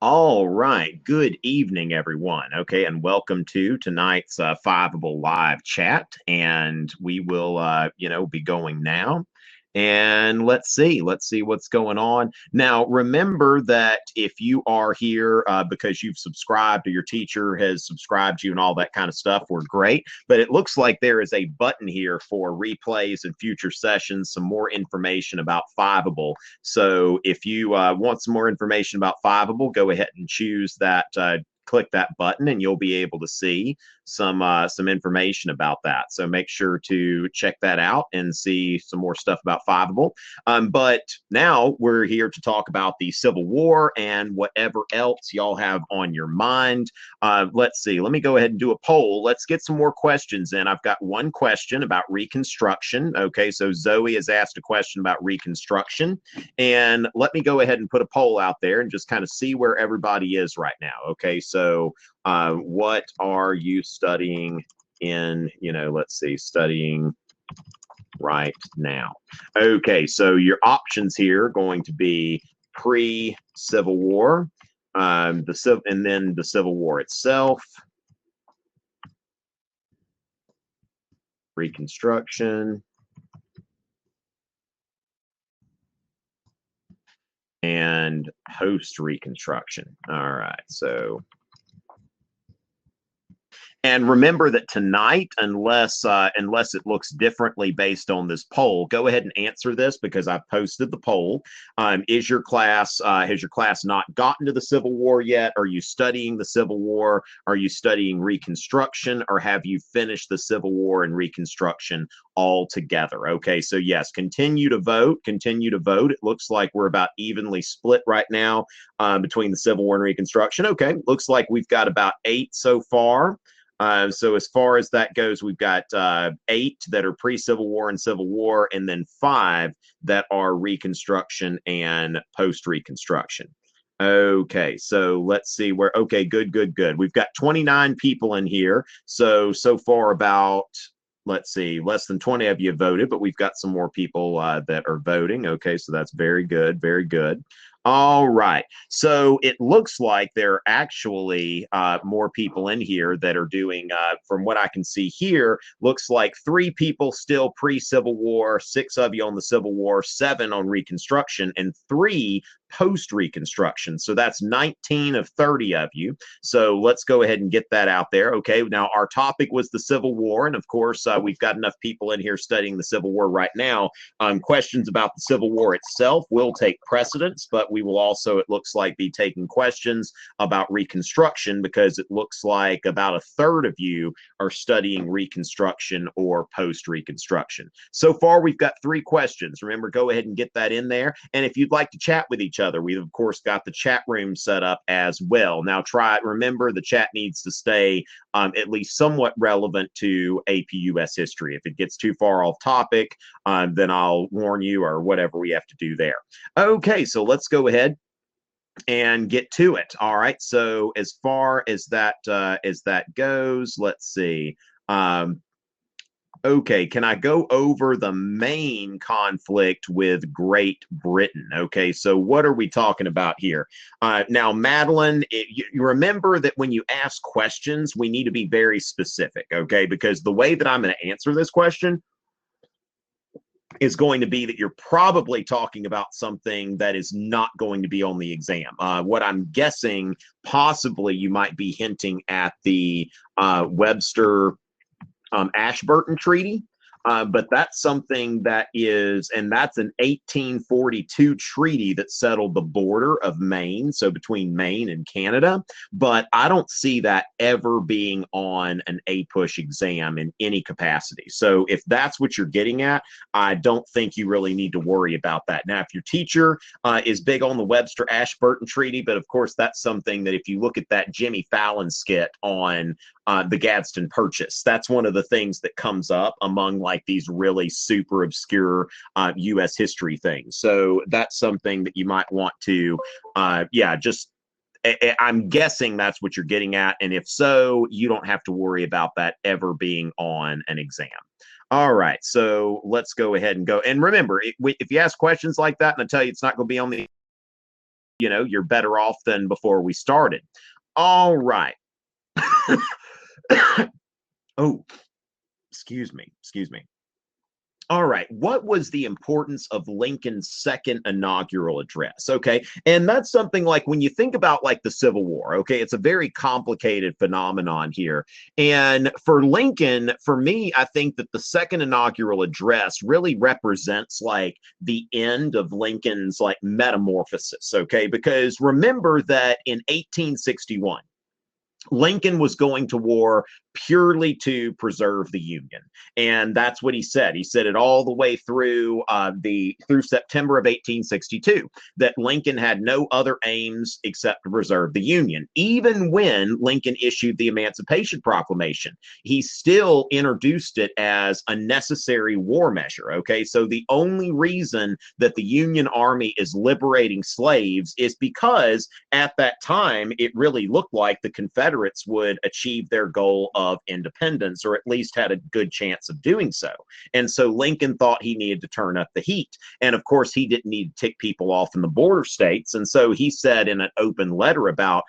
All right. Good evening, everyone. Okay, and welcome to tonight's Fiveable live chat. And we will, be going now. And let's see what's going on. Now, remember that if you are here because you've subscribed or your teacher has subscribed to you and all that kind of stuff, we're great. But it looks like there is a button here for replays and future sessions, some more information about Fiveable. So if you want some more information about Fiveable, go ahead and choose that. Click that button, and you'll be able to see some information about that. So make sure to check that out and see some more stuff about Fiveable. But now we're here to talk about the Civil War and whatever else y'all have on your mind. Let's see. Let me go ahead and do a poll. Let's get some more questions in. I've got one question about Reconstruction. Okay, so Zoe has asked a question about Reconstruction. And let me go ahead and put a poll out there and just kind of see where everybody is right now. Okay, so what are you studying in, let's see, studying right now? Okay, so your options here are going to be pre-Civil War, and then the Civil War itself, Reconstruction, and post-Reconstruction. All right, so and remember that tonight, unless it looks differently based on this poll, go ahead and answer this because I've posted the poll. Has your class not gotten to the Civil War yet? Are you studying the Civil War? Are you studying Reconstruction? Or have you finished the Civil War and Reconstruction all together? Okay, so yes, continue to vote. Continue to vote. It looks like we're about evenly split right now between the Civil War and Reconstruction. Okay, looks like we've got about 8 so far. So as far as that goes, we've got 8 that are pre-Civil War and Civil War, and then 5 that are Reconstruction and post-Reconstruction. Okay, so let's see where. Okay, good. We've got 29 people in here. So far about, let's see, less than 20 of you have voted, but we've got some more people that are voting. Okay, so that's very good, very good. All right. So it looks like there are actually more people in here that are doing, from what I can see here, looks like 3 people still pre-Civil War, 6 of you on the Civil War, 7 on Reconstruction, and 3 post-Reconstruction. So that's 19 of 30 of you. So let's go ahead and get that out there. Okay, now our topic was the Civil War, and of course, we've got enough people in here studying the Civil War right now. Questions about the Civil War itself will take precedence, but we will also, it looks like, be taking questions about Reconstruction because it looks like about a third of you are studying Reconstruction or post-Reconstruction. So far, we've got 3 questions. Remember, go ahead and get that in there. And if you'd like to chat with each other, we've, of course, got the chat room set up as well. Now, remember, the chat needs to stay at least somewhat relevant to APUS history. If it gets too far off topic, then I'll warn you or whatever we have to do there. Okay, so let's go ahead and get to it. All right, so as far as that goes, let's see. Okay, can I go over the main conflict with Great Britain? Okay, so what are we talking about here? Now, Madeline, you remember that when you ask questions, we need to be very specific, okay? Because the way that I'm going to answer this question is going to be that you're probably talking about something that is not going to be on the exam. What I'm guessing, possibly you might be hinting at the Webster Ashburton Treaty, but that's something that is, and that's an 1842 treaty that settled the border of Maine, so between Maine and Canada. But I don't see that ever being on an APUSH exam in any capacity. So if that's what you're getting at, I don't think you really need to worry about that. Now, if your teacher is big on the Webster Ashburton Treaty, but of course that's something that if you look at that Jimmy Fallon skit on the Gadsden Purchase, that's one of the things that comes up among like these really super obscure U.S. history things. So that's something that you might want to, I'm guessing that's what you're getting at. And if so, you don't have to worry about that ever being on an exam. All right, so let's go ahead and go. And remember, if you ask questions like that and I tell you it's not going to be on the, you're better off than before we started. All right. Oh, excuse me. Excuse me. All right. What was the importance of Lincoln's second inaugural address? Okay. And that's something like when you think about like the Civil War, okay, it's a very complicated phenomenon here. And for Lincoln, for me, I think that the second inaugural address really represents like the end of Lincoln's like metamorphosis. Okay. Because remember that in 1861, Lincoln was going to war purely to preserve the Union, and that's what he said. He said it all the way through through September of 1862 that Lincoln had no other aims except to preserve the Union. Even when Lincoln issued the Emancipation Proclamation, he still introduced it as a necessary war measure. Okay, so the only reason that the Union Army is liberating slaves is because at that time it really looked like the Confederates would achieve their goal of independence, or at least had a good chance of doing so. And so Lincoln thought he needed to turn up the heat. And of course, he didn't need to tick people off in the border states. And so he said in an open letter about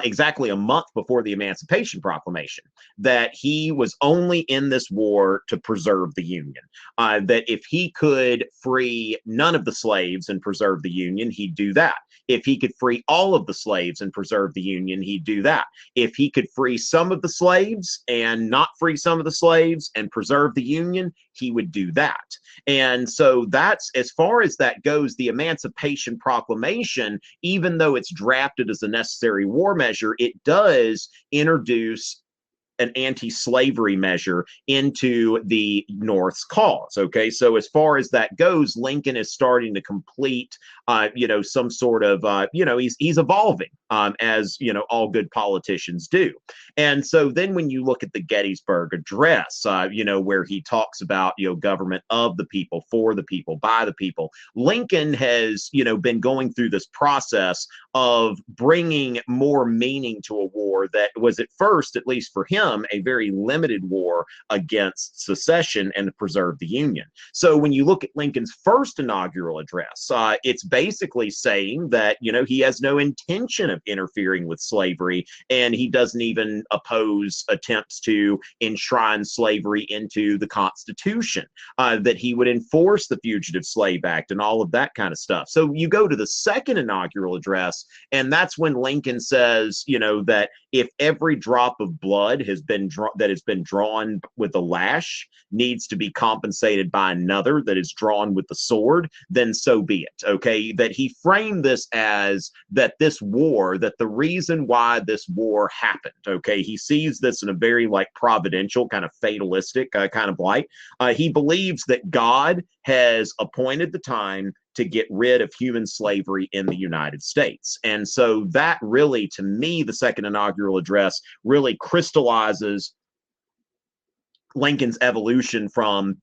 exactly a month before the Emancipation Proclamation, that he was only in this war to preserve the Union. That if he could free none of the slaves and preserve the Union, he'd do that. If he could free all of the slaves and preserve the Union, he'd do that. If he could free some of the slaves and not free some of the slaves and preserve the Union, he would do that. And so that's, as far as that goes, the Emancipation Proclamation, even though it's drafted as a necessary war measure, it does introduce an anti-slavery measure into the North's cause. Okay, so as far as that goes, Lincoln is starting to complete, some sort of, he's evolving, as all good politicians do. And so then when you look at the Gettysburg Address, where he talks about government of the people, for the people, by the people, Lincoln has been going through this process of bringing more meaning to a war that was at first, at least for him, a very limited war against secession and to preserve the Union. So when you look at Lincoln's first inaugural address, it's basically saying that, he has no intention of interfering with slavery, and he doesn't even oppose attempts to enshrine slavery into the Constitution, that he would enforce the Fugitive Slave Act and all of that kind of stuff. So you go to the second inaugural address, and that's when Lincoln says, that if every drop of blood has been drawn with a lash needs to be compensated by another that is drawn with the sword, then so be it. Okay, that he framed this as that this war, that the reason why this war happened. Okay, he sees this in a very like providential, kind of fatalistic kind of light. He believes that God has appointed the time to get rid of human slavery in the United States. And so that really, to me, the second inaugural address really crystallizes Lincoln's evolution from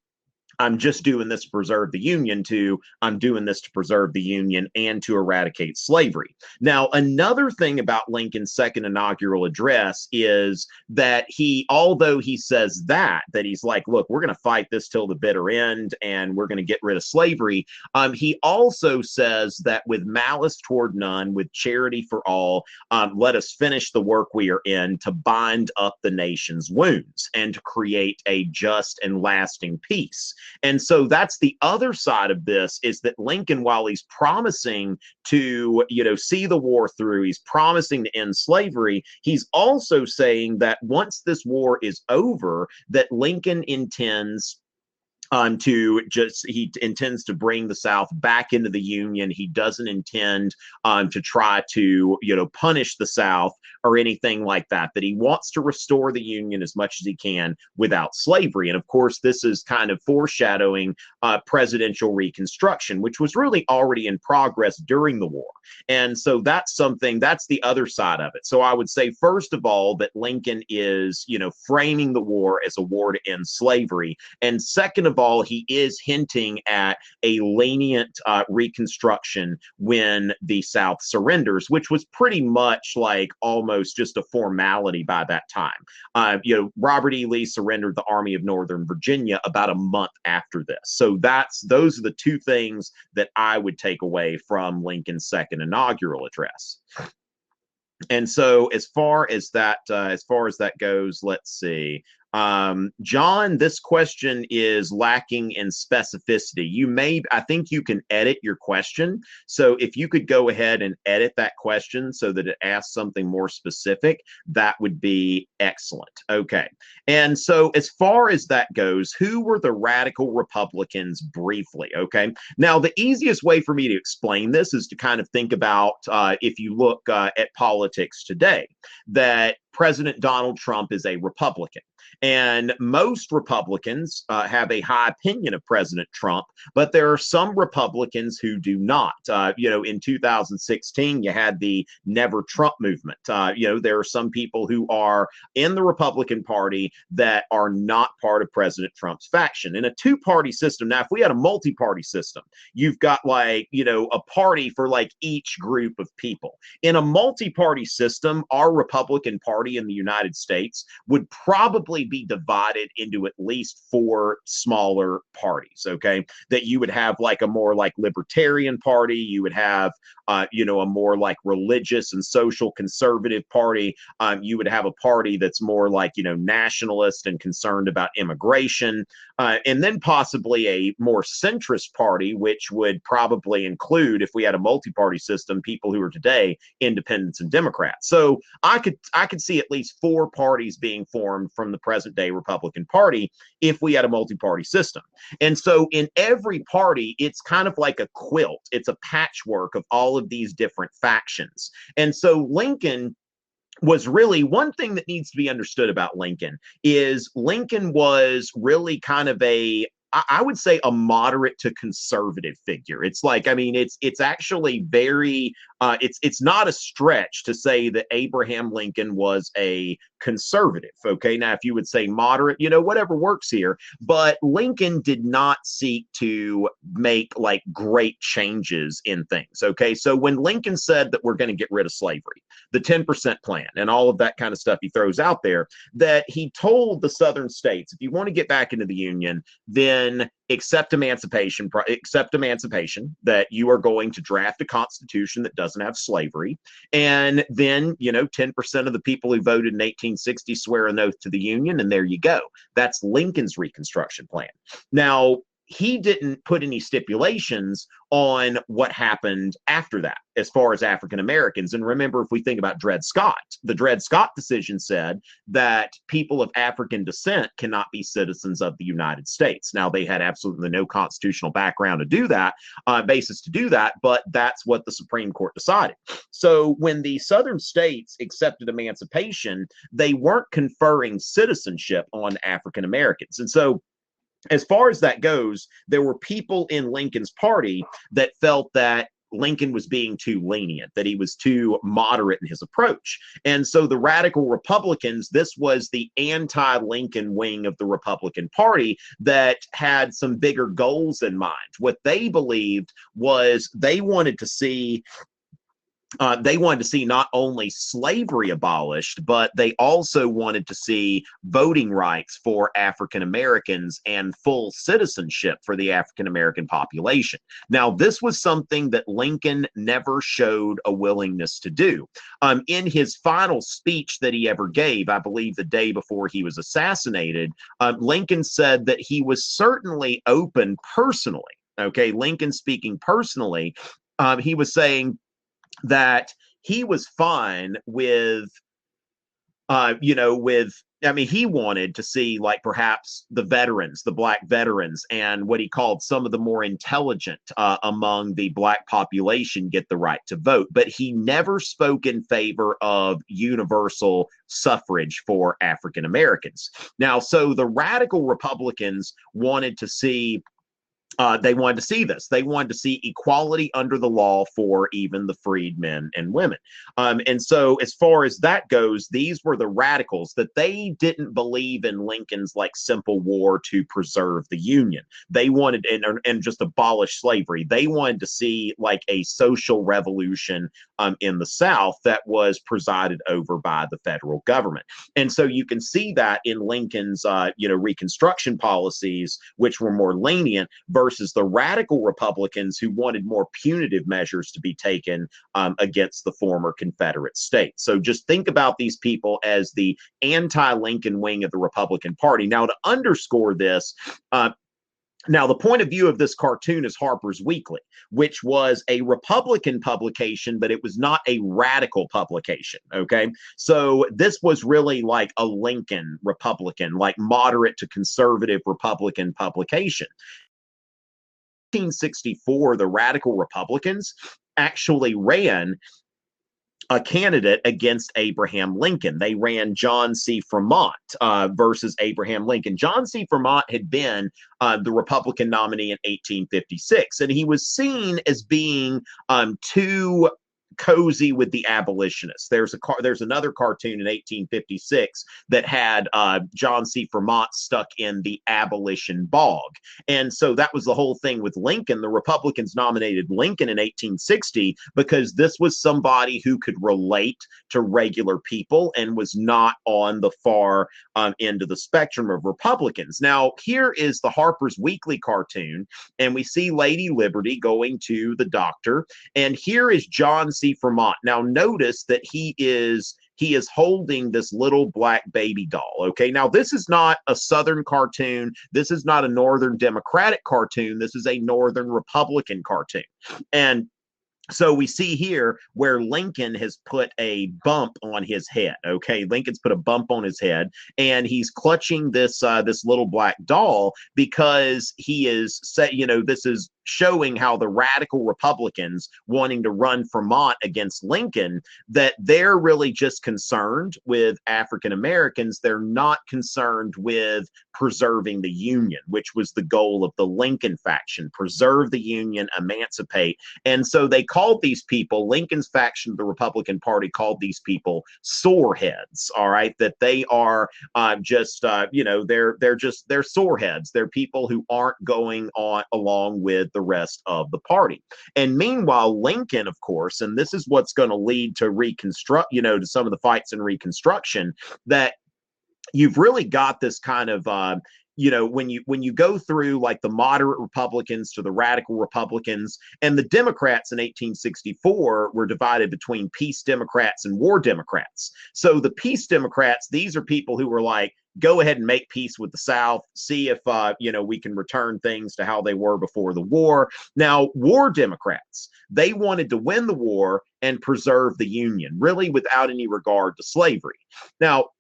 I'm just doing this to preserve the Union to I'm doing this to preserve the Union and to eradicate slavery. Now, another thing about Lincoln's second inaugural address is that although he says that he's like, look, we're going to fight this till the bitter end and we're going to get rid of slavery. He also says that with malice toward none, with charity for all, let us finish the work we are in to bind up the nation's wounds and to create a just and lasting peace. And so that's the other side of this, is that Lincoln, while he's promising to, see the war through, he's promising to end slavery, he's also saying that once this war is over, that Lincoln intends he intends to bring the South back into the Union. He doesn't intend to try to, punish the South or anything like that, that he wants to restore the Union as much as he can without slavery. And of course, this is kind of foreshadowing presidential Reconstruction, which was really already in progress during the war. And so that's the other side of it. So I would say, first of all, that Lincoln is, framing the war as a war to end slavery. And second of of all, he is hinting at a lenient Reconstruction when the South surrenders, which was pretty much like almost just a formality by that time. Robert E. Lee surrendered the Army of Northern Virginia about a month after this. So those are the two things that I would take away from Lincoln's second inaugural address. And so as far as that goes, let's see. John, this question is lacking in specificity. I think you can edit your question. So if you could go ahead and edit that question so that it asks something more specific, that would be excellent. Okay. And so as far as that goes, who were the radical Republicans briefly? Okay. Now, the easiest way for me to explain this is to kind of think about, if you look at politics today, that President Donald Trump is a Republican. And most Republicans have a high opinion of President Trump, but there are some Republicans who do not. In 2016, you had the Never Trump movement. There are some people who are in the Republican Party that are not part of President Trump's faction. In a two-party system, now, if we had a multi-party system, you've got a party for each group of people. In a multi-party system, our Republican Party in the United States would probably be divided into at least 4 smaller parties, okay? That you would have a more libertarian party, you would have a more religious and social conservative party, you would have a party that's more nationalist and concerned about immigration, and then possibly a more centrist party, which would probably include, if we had a multi-party system, people who are today independents and Democrats. So I could see at least 4 parties being formed from the present day Republican Party if we had a multi-party system. And so in every party, it's kind of like a quilt. It's a patchwork of all of these different factions. And so Lincoln was really, one thing that needs to be understood about Lincoln is Lincoln was really kind of I would say a moderate to conservative figure. It's it's actually very, it's not a stretch to say that Abraham Lincoln was a conservative. Okay. Now, if you would say moderate, whatever works here, but Lincoln did not seek to make great changes in things. Okay. So when Lincoln said that we're going to get rid of slavery, the 10% plan and all of that kind of stuff he throws out there, that he told the Southern states, if you want to get back into the Union, then accept emancipation, that you are going to draft a constitution that doesn't have slavery. And then, 10% of the people who voted in 1860 swear an oath to the Union, and there you go. That's Lincoln's Reconstruction plan. Now, he didn't put any stipulations on what happened after that as far as African Americans. And remember, if we think about Dred Scott, the Dred Scott decision said that people of African descent cannot be citizens of the United States. Now, they had absolutely no constitutional background to do that, basis to do that, but that's what the Supreme Court decided. So when the Southern states accepted emancipation, they weren't conferring citizenship on African Americans. And so as far as that goes, there were people in Lincoln's party that felt that Lincoln was being too lenient, that he was too moderate in his approach. And so the radical Republicans, this was the anti-Lincoln wing of the Republican Party that had some bigger goals in mind. What they believed was they wanted to see not only slavery abolished, but they also wanted to see voting rights for African Americans and full citizenship for the African American population. Now, this was something that Lincoln never showed a willingness to do. In his final speech that he ever gave, I believe the day before he was assassinated, Lincoln said that he was certainly open personally. Okay, Lincoln speaking personally, he was saying that he was fine with, he wanted to see perhaps the veterans, the Black veterans, and what he called some of the more intelligent among the Black population get the right to vote. But he never spoke in favor of universal suffrage for African Americans. Now, so the radical Republicans wanted to see They wanted to see this. They wanted to see equality under the law for even the freedmen and women. And so, as far as that goes, these were the radicals that they didn't believe in Lincoln's like simple war to preserve the Union. They wanted and just abolish slavery. They wanted to see like a social revolution in the South that was presided over by the federal government. And so you can see that in Lincoln's Reconstruction policies, which were more lenient, versus the radical Republicans who wanted more punitive measures to be taken against the former Confederate states. So just think about these people as the anti-Lincoln wing of the Republican Party. Now, to underscore this, now, the point of view of this cartoon is Harper's Weekly, which was a Republican publication, but it was not a radical publication. Okay. So this was really like a Lincoln Republican, like moderate to conservative Republican publication. 1864, the radical Republicans actually ran a candidate against Abraham Lincoln. They ran John C. Fremont versus Abraham Lincoln. John C. Fremont had been the Republican nominee in 1856, and he was seen as being too cozy with the abolitionists. There's another cartoon in 1856 that had John C. Fremont stuck in the abolition bog. And so that was the whole thing with Lincoln. The Republicans nominated Lincoln in 1860 because this was somebody who could relate to regular people and was not on the far end of the spectrum of Republicans. Now, here is the Harper's Weekly cartoon, and we see Lady Liberty going to the doctor, and here is John C. Fremont. Now, notice that he is holding this little black baby doll. Okay, now this is not a Southern cartoon. This is not a Northern Democratic cartoon. This is a Northern Republican cartoon. And so we see here where Lincoln has put a bump on his head. Okay, Lincoln's put a bump on his head, and he's clutching this little black doll because he is this is showing how the radical Republicans wanting to run Fremont against Lincoln, that they're really just concerned with African Americans. They're not concerned with preserving the Union, which was the goal of the Lincoln faction: preserve the Union, emancipate. And so they called these people, Lincoln's faction of the Republican Party called these people soreheads. All right, that they are they're soreheads. They're people who aren't going on along with the rest of the party. And meanwhile, Lincoln, of course, and this is what's going to lead to to some of the fights in Reconstruction, that you've really got this kind of when you go through like the moderate Republicans to the radical Republicans, and the Democrats in 1864 were divided between peace Democrats and war Democrats. So the peace Democrats, these are people who were like, go ahead and make peace with the South, see if we can return things to how they were before the war. Now, war Democrats, they wanted to win the war and preserve the Union, really without any regard to slavery. Now,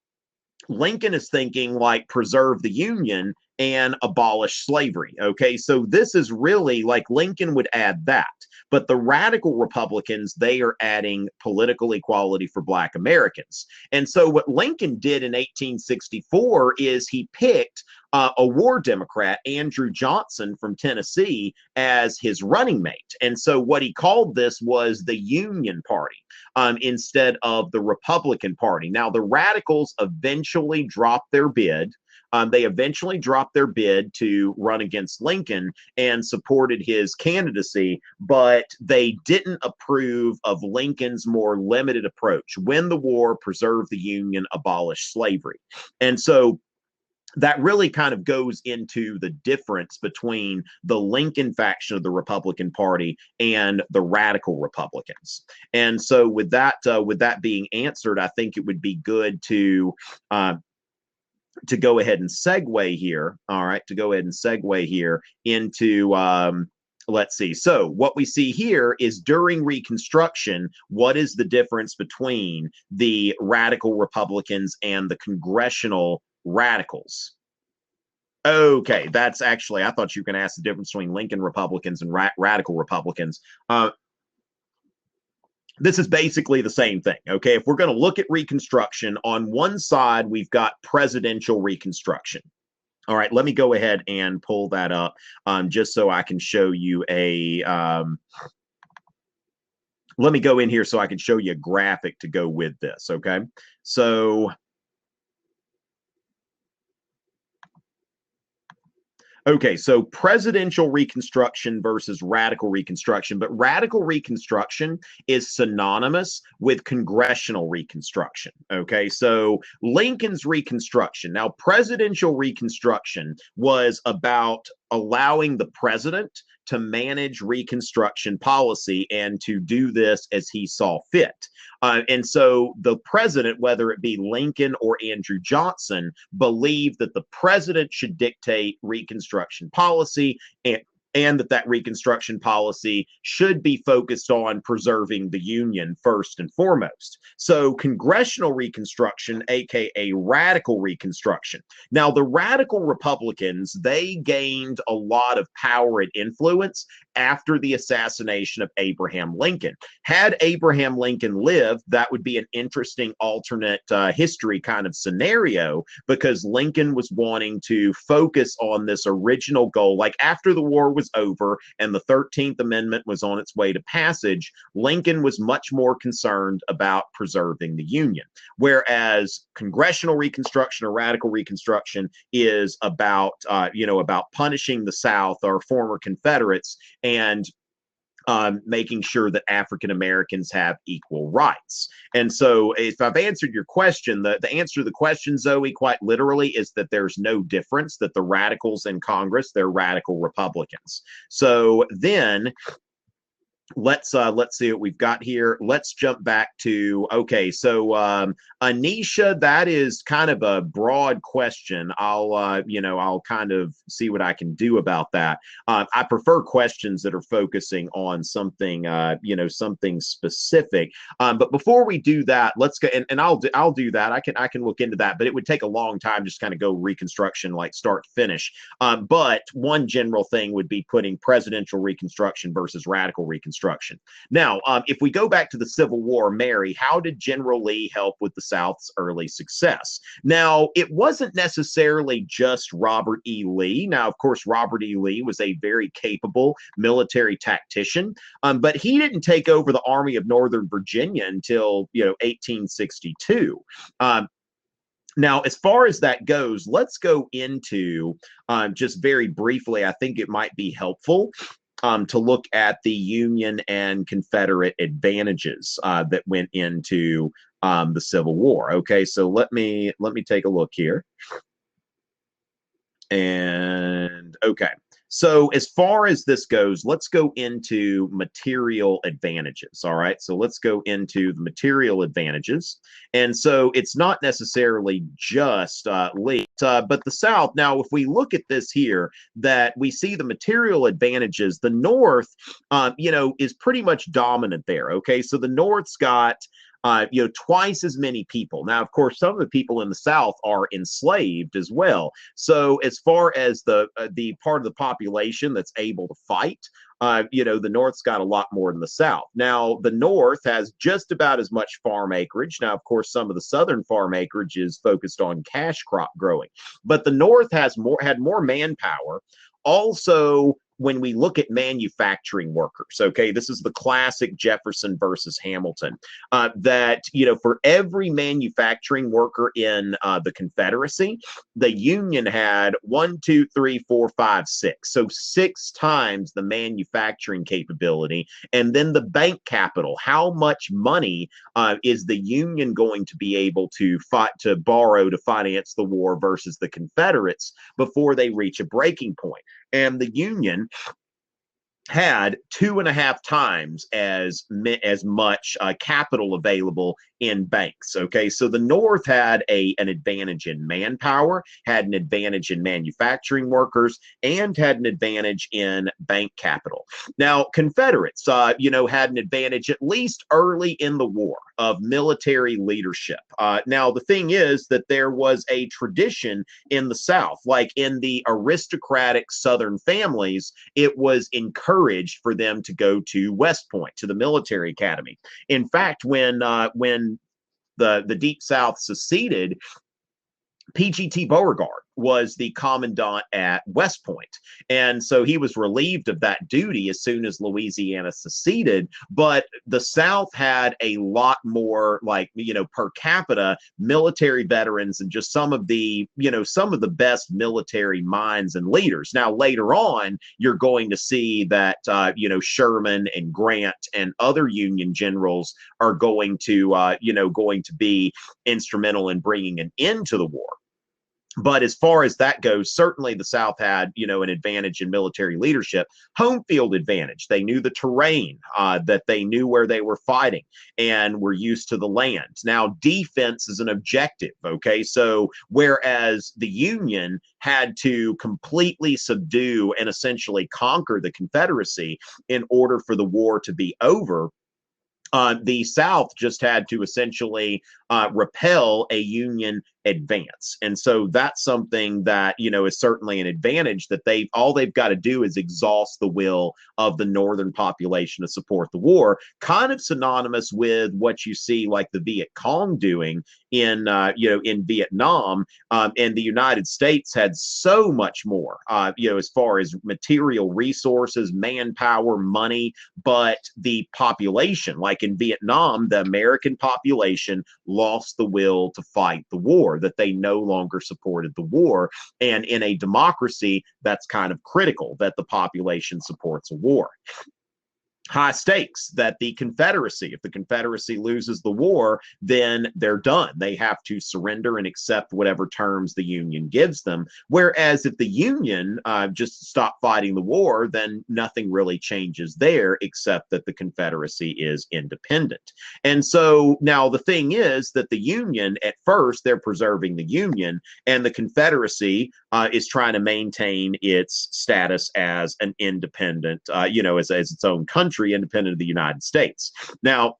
Lincoln is thinking like preserve the Union and abolish slavery. Okay, so this is really like Lincoln would add that. But the radical Republicans, they are adding political equality for Black Americans. And so what Lincoln did in 1864 is he picked a war Democrat, Andrew Johnson from Tennessee, as his running mate. And so what he called this was the Union Party instead of the Republican Party. Now, the radicals eventually dropped their bid. They eventually dropped their bid to run against Lincoln and supported his candidacy, but they didn't approve of Lincoln's more limited approach: win the war, preserve the Union, abolish slavery. And so that really kind of goes into the difference between the Lincoln faction of the Republican Party and the radical Republicans. And so with that being answered, I think it would be good to go ahead and segue here. All right, to go ahead and segue here into let's see. So what we see here is during Reconstruction, what is the difference between the radical Republicans and the congressional radicals? Okay, that's actually, I thought you were going to ask the difference between Lincoln Republicans and radical Republicans. This is basically the same thing. Okay, if we're going to look at Reconstruction, on one side, we've got presidential Reconstruction. All right, let me go ahead and pull that up just so I can show you a. Let me go in here so I can show you a graphic to go with this. Okay, so okay, so presidential Reconstruction versus radical Reconstruction, but radical Reconstruction is synonymous with congressional Reconstruction. Okay, so Lincoln's Reconstruction. Now, presidential Reconstruction was about allowing the president to manage Reconstruction policy and to do this as he saw fit. And so the president, whether it be Lincoln or Andrew Johnson, believed that the president should dictate Reconstruction policy and that Reconstruction policy should be focused on preserving the Union first and foremost. So congressional Reconstruction, aka radical Reconstruction. Now, the radical Republicans, they gained a lot of power and influence after the assassination of Abraham Lincoln. Had Abraham Lincoln lived, that would be an interesting alternate history kind of scenario, because Lincoln was wanting to focus on this original goal. Like after the war was over and the 13th Amendment was on its way to passage, Lincoln was much more concerned about preserving the Union. Whereas congressional Reconstruction or radical Reconstruction is about, about punishing the South or former Confederates and making sure that African Americans have equal rights. And so, if I've answered your question, the answer to the question, Zoe, quite literally, is that there's no difference, that the radicals in Congress, they're radical Republicans. So then let's see what we've got here. Let's jump back to, okay, so Anisha, that is kind of a broad question. I'll kind of see what I can do about that. I prefer questions that are focusing on something something specific. But before we do that, let's go, and I'll do that. I can look into that, but it would take a long time, just kind of go Reconstruction like start to finish. But one general thing would be putting presidential Reconstruction versus radical Reconstruction. Now, if we go back to the Civil War, Mary, how did General Lee help with the South's early success? Now, it wasn't necessarily just Robert E. Lee. Now, of course, Robert E. Lee was a very capable military tactician, but he didn't take over the Army of Northern Virginia until 1862. Now, as far as that goes, let's go into just very briefly. I think it might be helpful to look at the Union and Confederate advantages that went into the Civil War. Okay, so let me take a look here. And okay, so as far as this goes, let's go into material advantages. All right, so let's go into the material advantages. And so it's not necessarily just Lee, but the South. Now, if we look at this here, that we see the material advantages, the North, is pretty much dominant there. Okay, so the North's got twice as many people. Now, of course, some of the people in the South are enslaved as well. So as far as the part of the population that's able to fight, the North's got a lot more than the South. Now, the North has just about as much farm acreage. Now, of course, some of the Southern farm acreage is focused on cash crop growing, but the North had more manpower. Also, when we look at manufacturing workers, okay, this is the classic Jefferson versus Hamilton, that, for every manufacturing worker in the Confederacy, the Union had 1, 2, 3, 4, 5, 6. So 6 times the manufacturing capability. And then the bank capital, how much money is the Union going to be able to borrow to finance the war versus the Confederates before they reach a breaking point? And the Union had 2.5 times as much capital available in banks. Okay, so the North had an advantage in manpower, had an advantage in manufacturing workers, and had an advantage in bank capital. Now, Confederates, had an advantage at least early in the war of military leadership. Now, the thing is that there was a tradition in the South, like in the aristocratic Southern families, it was encouraged for them to go to West Point, to the military academy. In fact, when the Deep South seceded, PGT Beauregard was the commandant at West Point. And so he was relieved of that duty as soon as Louisiana seceded. But the South had a lot more, like, per capita military veterans and just some of the, some of the best military minds and leaders. Now, later on, you're going to see that, Sherman and Grant and other Union generals are going to, going to be instrumental in bringing an end to the war. But as far as that goes, certainly the South had, an advantage in military leadership, home field advantage. They knew the terrain, that they knew where they were fighting and were used to the land. Now, defense is an objective, okay? So whereas the Union had to completely subdue and essentially conquer the Confederacy in order for the war to be over, the South just had to essentially repel a Union advance. And so that's something that, is certainly an advantage, that all they've got to do is exhaust the will of the Northern population to support the war, kind of synonymous with what you see like the Viet Cong doing in, in Vietnam. And the United States had so much more, as far as material resources, manpower, money, but the population, like in Vietnam, the American population lost the will to fight the war, that they no longer supported the war. And in a democracy, that's kind of critical, that the population supports a war. High stakes, that the Confederacy, if the Confederacy loses the war, then they're done. They have to surrender and accept whatever terms the Union gives them. Whereas if the Union just stop fighting the war, then nothing really changes there, except that the Confederacy is independent. And so now the thing is that the Union, at first, they're preserving the Union, and the Confederacy is trying to maintain its status as an independent, as its own country, independent of the United States. Now,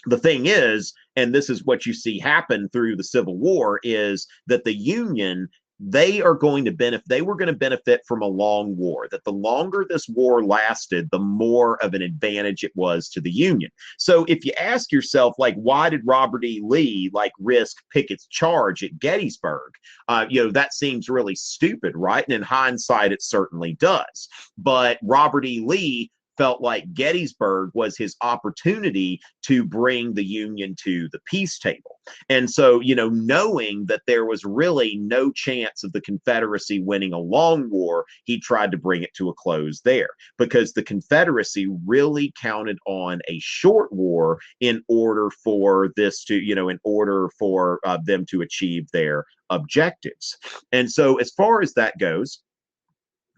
the thing is, and this is what you see happen through the Civil War, is that the Union, they were going to benefit from a long war, that the longer this war lasted, the more of an advantage it was to the Union. So if you ask yourself, like, why did Robert E. Lee risk Pickett's charge at Gettysburg? That seems really stupid, right? And in hindsight, it certainly does. But Robert E. Lee felt like Gettysburg was his opportunity to bring the Union to the peace table. And so, knowing that there was really no chance of the Confederacy winning a long war, he tried to bring it to a close there, because the Confederacy really counted on a short war in order for this to, in order for them to achieve their objectives. And so as far as that goes,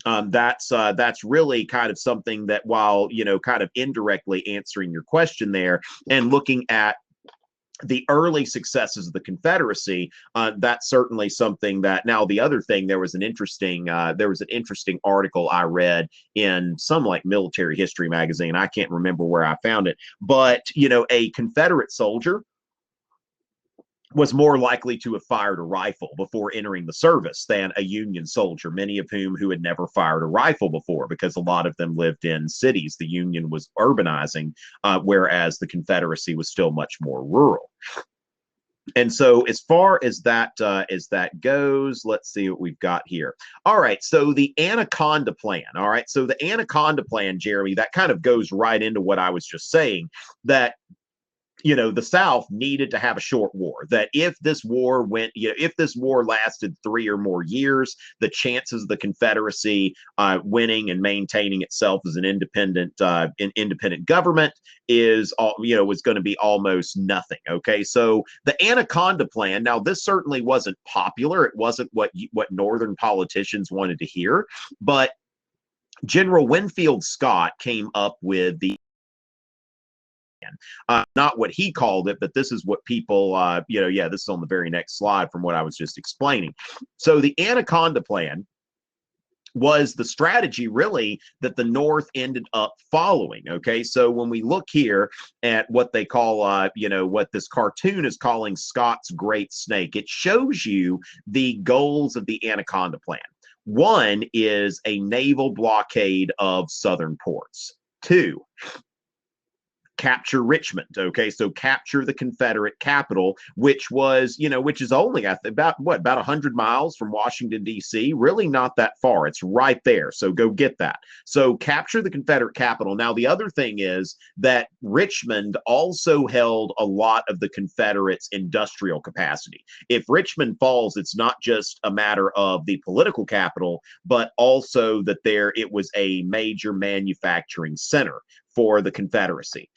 that's really kind of something that, while, kind of indirectly answering your question there and looking at the early successes of the Confederacy, that's certainly something that. Now, the other thing, there was an interesting article I read in some military history magazine. I can't remember where I found it, but a Confederate soldier was more likely to have fired a rifle before entering the service than a Union soldier, many of whom who had never fired a rifle before, because a lot of them lived in cities. The Union was urbanizing, whereas the Confederacy was still much more rural. And so as far as that goes, let's see what we've got here. All right, so the Anaconda plan. All right, so the Anaconda plan, Jeremy, that kind of goes right into what I was just saying, that the South needed to have a short war, that if this war lasted 3 or more years, the chances of the Confederacy winning and maintaining itself as an independent government was going to be almost nothing. Okay, so the Anaconda plan. Now, this certainly wasn't popular. It wasn't what Northern politicians wanted to hear, but General Winfield Scott came up with the not what he called it, but this is what people, this is on the very next slide from what I was just explaining. So the Anaconda plan was the strategy, really, that the North ended up following. Okay, so when we look here at what they call, what this cartoon is calling Scott's Great Snake, it shows you the goals of the Anaconda plan. One is a naval blockade of southern ports. Two, capture Richmond. Okay, so capture the Confederate capital, which was, which is only about 100 miles from Washington D.C. Really not that far. It's right there. So go get that. So capture the Confederate capital. Now the other thing is that Richmond also held a lot of the Confederates' industrial capacity. If Richmond falls, it's not just a matter of the political capital, but also that it was a major manufacturing center for the Confederacy.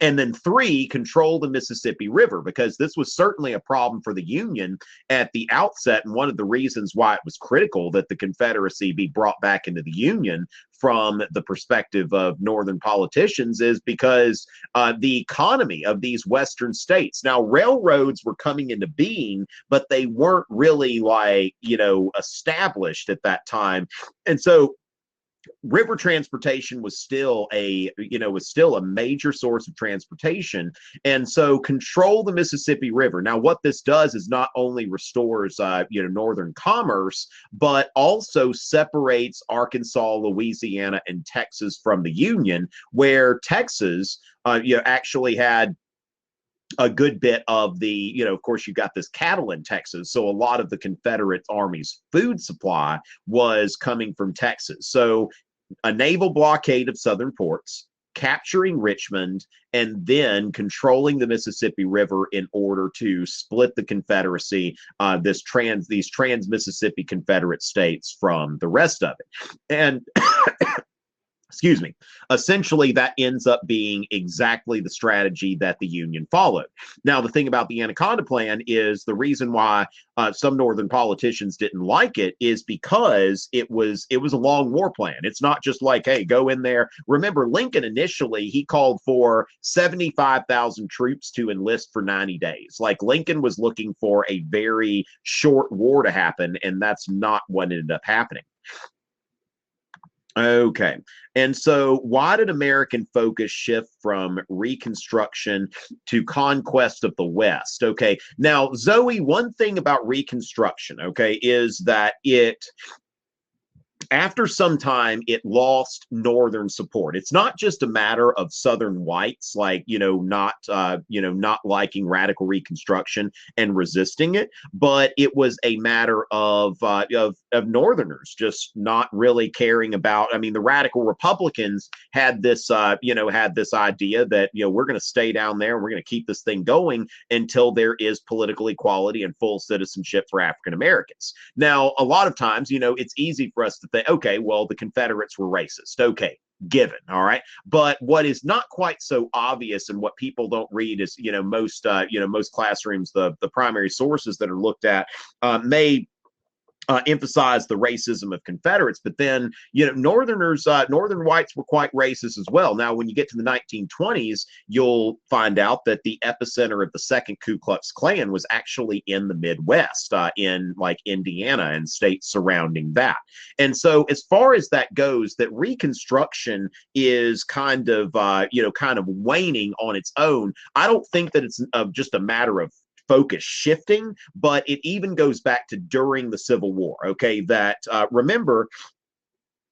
And then 3, control the Mississippi River, because this was certainly a problem for the Union at the outset. And one of the reasons why it was critical that the Confederacy be brought back into the Union from the perspective of Northern politicians is because the economy of these Western states. Now, railroads were coming into being, but they weren't really established at that time. And so river transportation was still a major source of transportation. And so control the Mississippi River. Now what this does is not only restores northern commerce, but also separates Arkansas, Louisiana, and Texas from the Union, where Texas actually had a good bit of the, of course, you've got this cattle in Texas. So a lot of the Confederate Army's food supply was coming from Texas. So a naval blockade of southern ports, capturing Richmond, and then controlling the Mississippi River in order to split the Confederacy, these trans-Mississippi Confederate states from the rest of it. And excuse me, essentially that ends up being exactly the strategy that the Union followed. Now, the thing about the Anaconda Plan is the reason why some Northern politicians didn't like it is because it was a long war plan. It's not just like, hey, go in there. Remember, Lincoln initially, he called for 75,000 troops to enlist for 90 days. Like Lincoln was looking for a very short war to happen, and that's not what ended up happening. Okay. And so why did American focus shift from Reconstruction to conquest of the West? Okay. Now, Zoe, one thing about Reconstruction, okay, is that after some time, it lost Northern support. It's not just a matter of Southern whites, not liking radical Reconstruction and resisting it, but it was a matter of Northerners just not really caring about. I mean, the radical Republicans had this idea that we're going to stay down there and we're going to keep this thing going until there is political equality and full citizenship for African Americans. Now, a lot of times, it's easy for us to think, okay, well, the Confederates were racist. Okay, given. All right. But what is not quite so obvious and what people don't read is, most classrooms, the primary sources that are looked at may emphasize the racism of Confederates, but then Northerners, Northern whites were quite racist as well. Now, when you get to the 1920s, you'll find out that the epicenter of the second Ku Klux Klan was actually in the Midwest, in like Indiana and states surrounding that. And so, as far as that goes, that Reconstruction is kind of waning on its own. I don't think that it's just a matter of focus shifting, but it even goes back to during the Civil War. Okay, that remember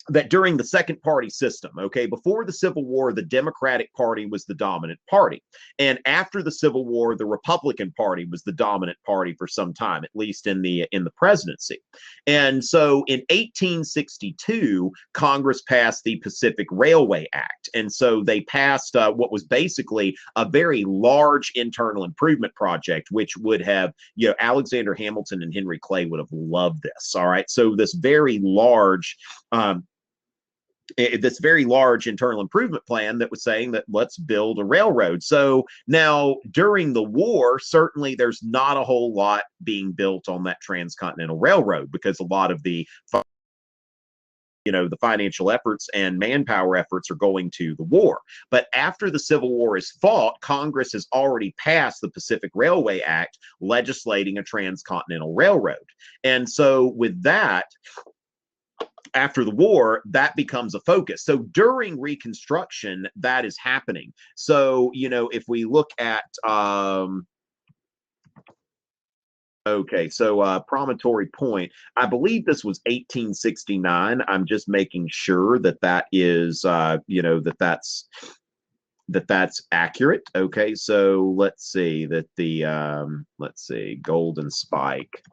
that during the second party system, okay, before the Civil War, the Democratic Party was the dominant party. And after the Civil War, the Republican Party was the dominant party for some time, at least in the presidency. And so in 1862, Congress passed the Pacific Railway Act. And so they passed what was basically a very large internal improvement project, which would have, Alexander Hamilton and Henry Clay would have loved this. All right. So this very large internal improvement plan that was saying that let's build a railroad. So now during the war, certainly there's not a whole lot being built on that transcontinental railroad because a lot of the financial efforts and manpower efforts are going to the war. But after the Civil War is fought, Congress has already passed the Pacific Railway Act, legislating a transcontinental railroad. And so with that, after the war, that becomes a focus. So during Reconstruction, that is happening. So, if we look at, Promontory Point, I believe this was 1869. I'm just making sure that is, that that's accurate. Okay, so let's see that the Golden Spike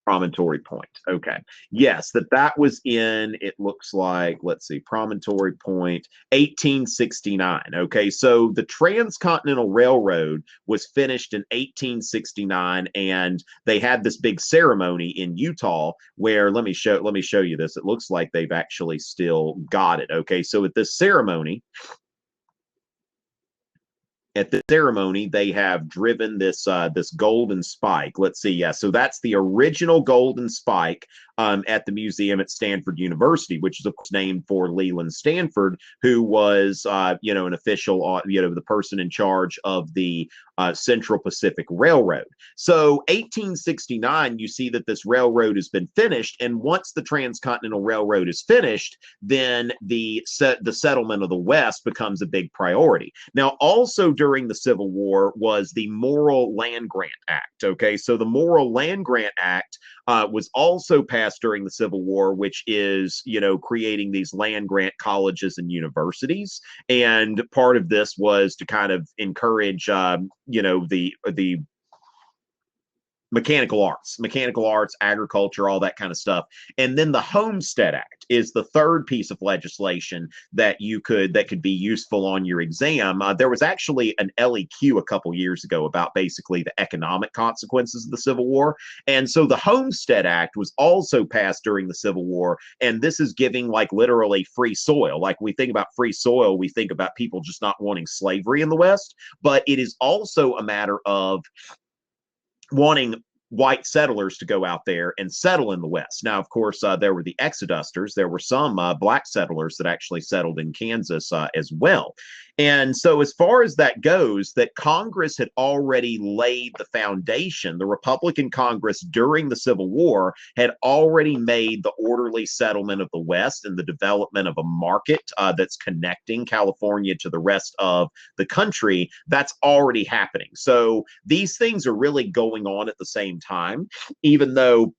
Promontory Point. Okay. Yes, that was in, it looks like, let's see, Promontory Point, 1869. Okay. So the Transcontinental Railroad was finished in 1869, and they had this big ceremony in Utah where let me show you this. It looks like they've actually still got it. Okay. So at this ceremony, they have driven this golden spike. Let's see, yeah, so that's the original golden spike at the museum at Stanford University, which is of course named for Leland Stanford, who was an official, the person in charge of the Central Pacific Railroad. So 1869, you see that this railroad has been finished, and once the Transcontinental Railroad is finished, then the settlement of the West becomes a big priority. Now, also during the Civil War was the Morrill Land Grant Act. Okay, so the Morrill Land Grant Act was also passed during the Civil War, which is, creating these land grant colleges and universities. And part of this was to kind of encourage, the mechanical arts, agriculture, all that kind of stuff. And then the Homestead Act is the third piece of legislation that could be useful on your exam. There was actually an LEQ a couple years ago about basically the economic consequences of the Civil War. And so the Homestead Act was also passed during the Civil War. And this is giving like literally free soil. Like we think about free soil, we think about people just not wanting slavery in the West, but it is also a matter of wanting white settlers to go out there and settle in the West. Now, of course, there were the Exodusters. There were some black settlers that actually settled in Kansas as well. And so as far as that goes, that Congress had already laid the foundation. The Republican Congress during the Civil War had already made the orderly settlement of the West and the development of a market that's connecting California to the rest of the country. That's already happening. So these things are really going on at the same time, even though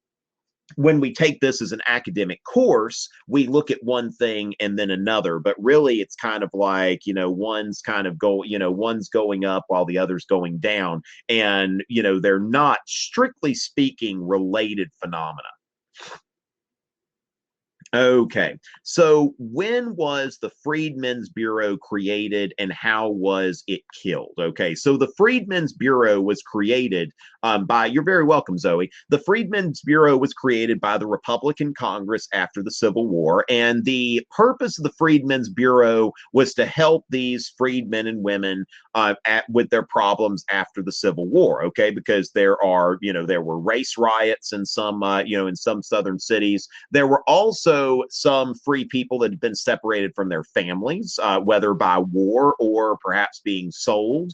when we take this as an academic course, we look at one thing and then another, but really it's kind of like, one's going up while the other's going down. And, they're not strictly speaking related phenomena. Okay, so when was the Freedmen's Bureau created and how was it killed? Okay, so the Freedmen's Bureau was created you're very welcome, Zoe. The Freedmen's Bureau was created by the Republican Congress after the Civil War, and the purpose of the Freedmen's Bureau was to help these freedmen and women with their problems after the Civil War, okay, because there were race riots in some southern cities. There were also some free people that had been separated from their families, whether by war or perhaps being sold,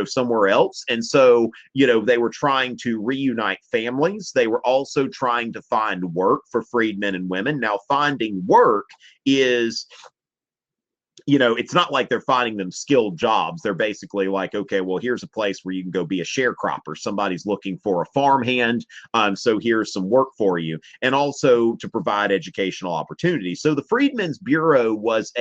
somewhere else. And so, they were trying to reunite families. They were also trying to find work for freedmen and women. Now, finding work is it's not like they're finding them skilled jobs. They're basically like, okay, well, here's a place where you can go be a sharecropper. Somebody's looking for a farmhand. So here's some work for you. And also to provide educational opportunities. So the Freedmen's Bureau was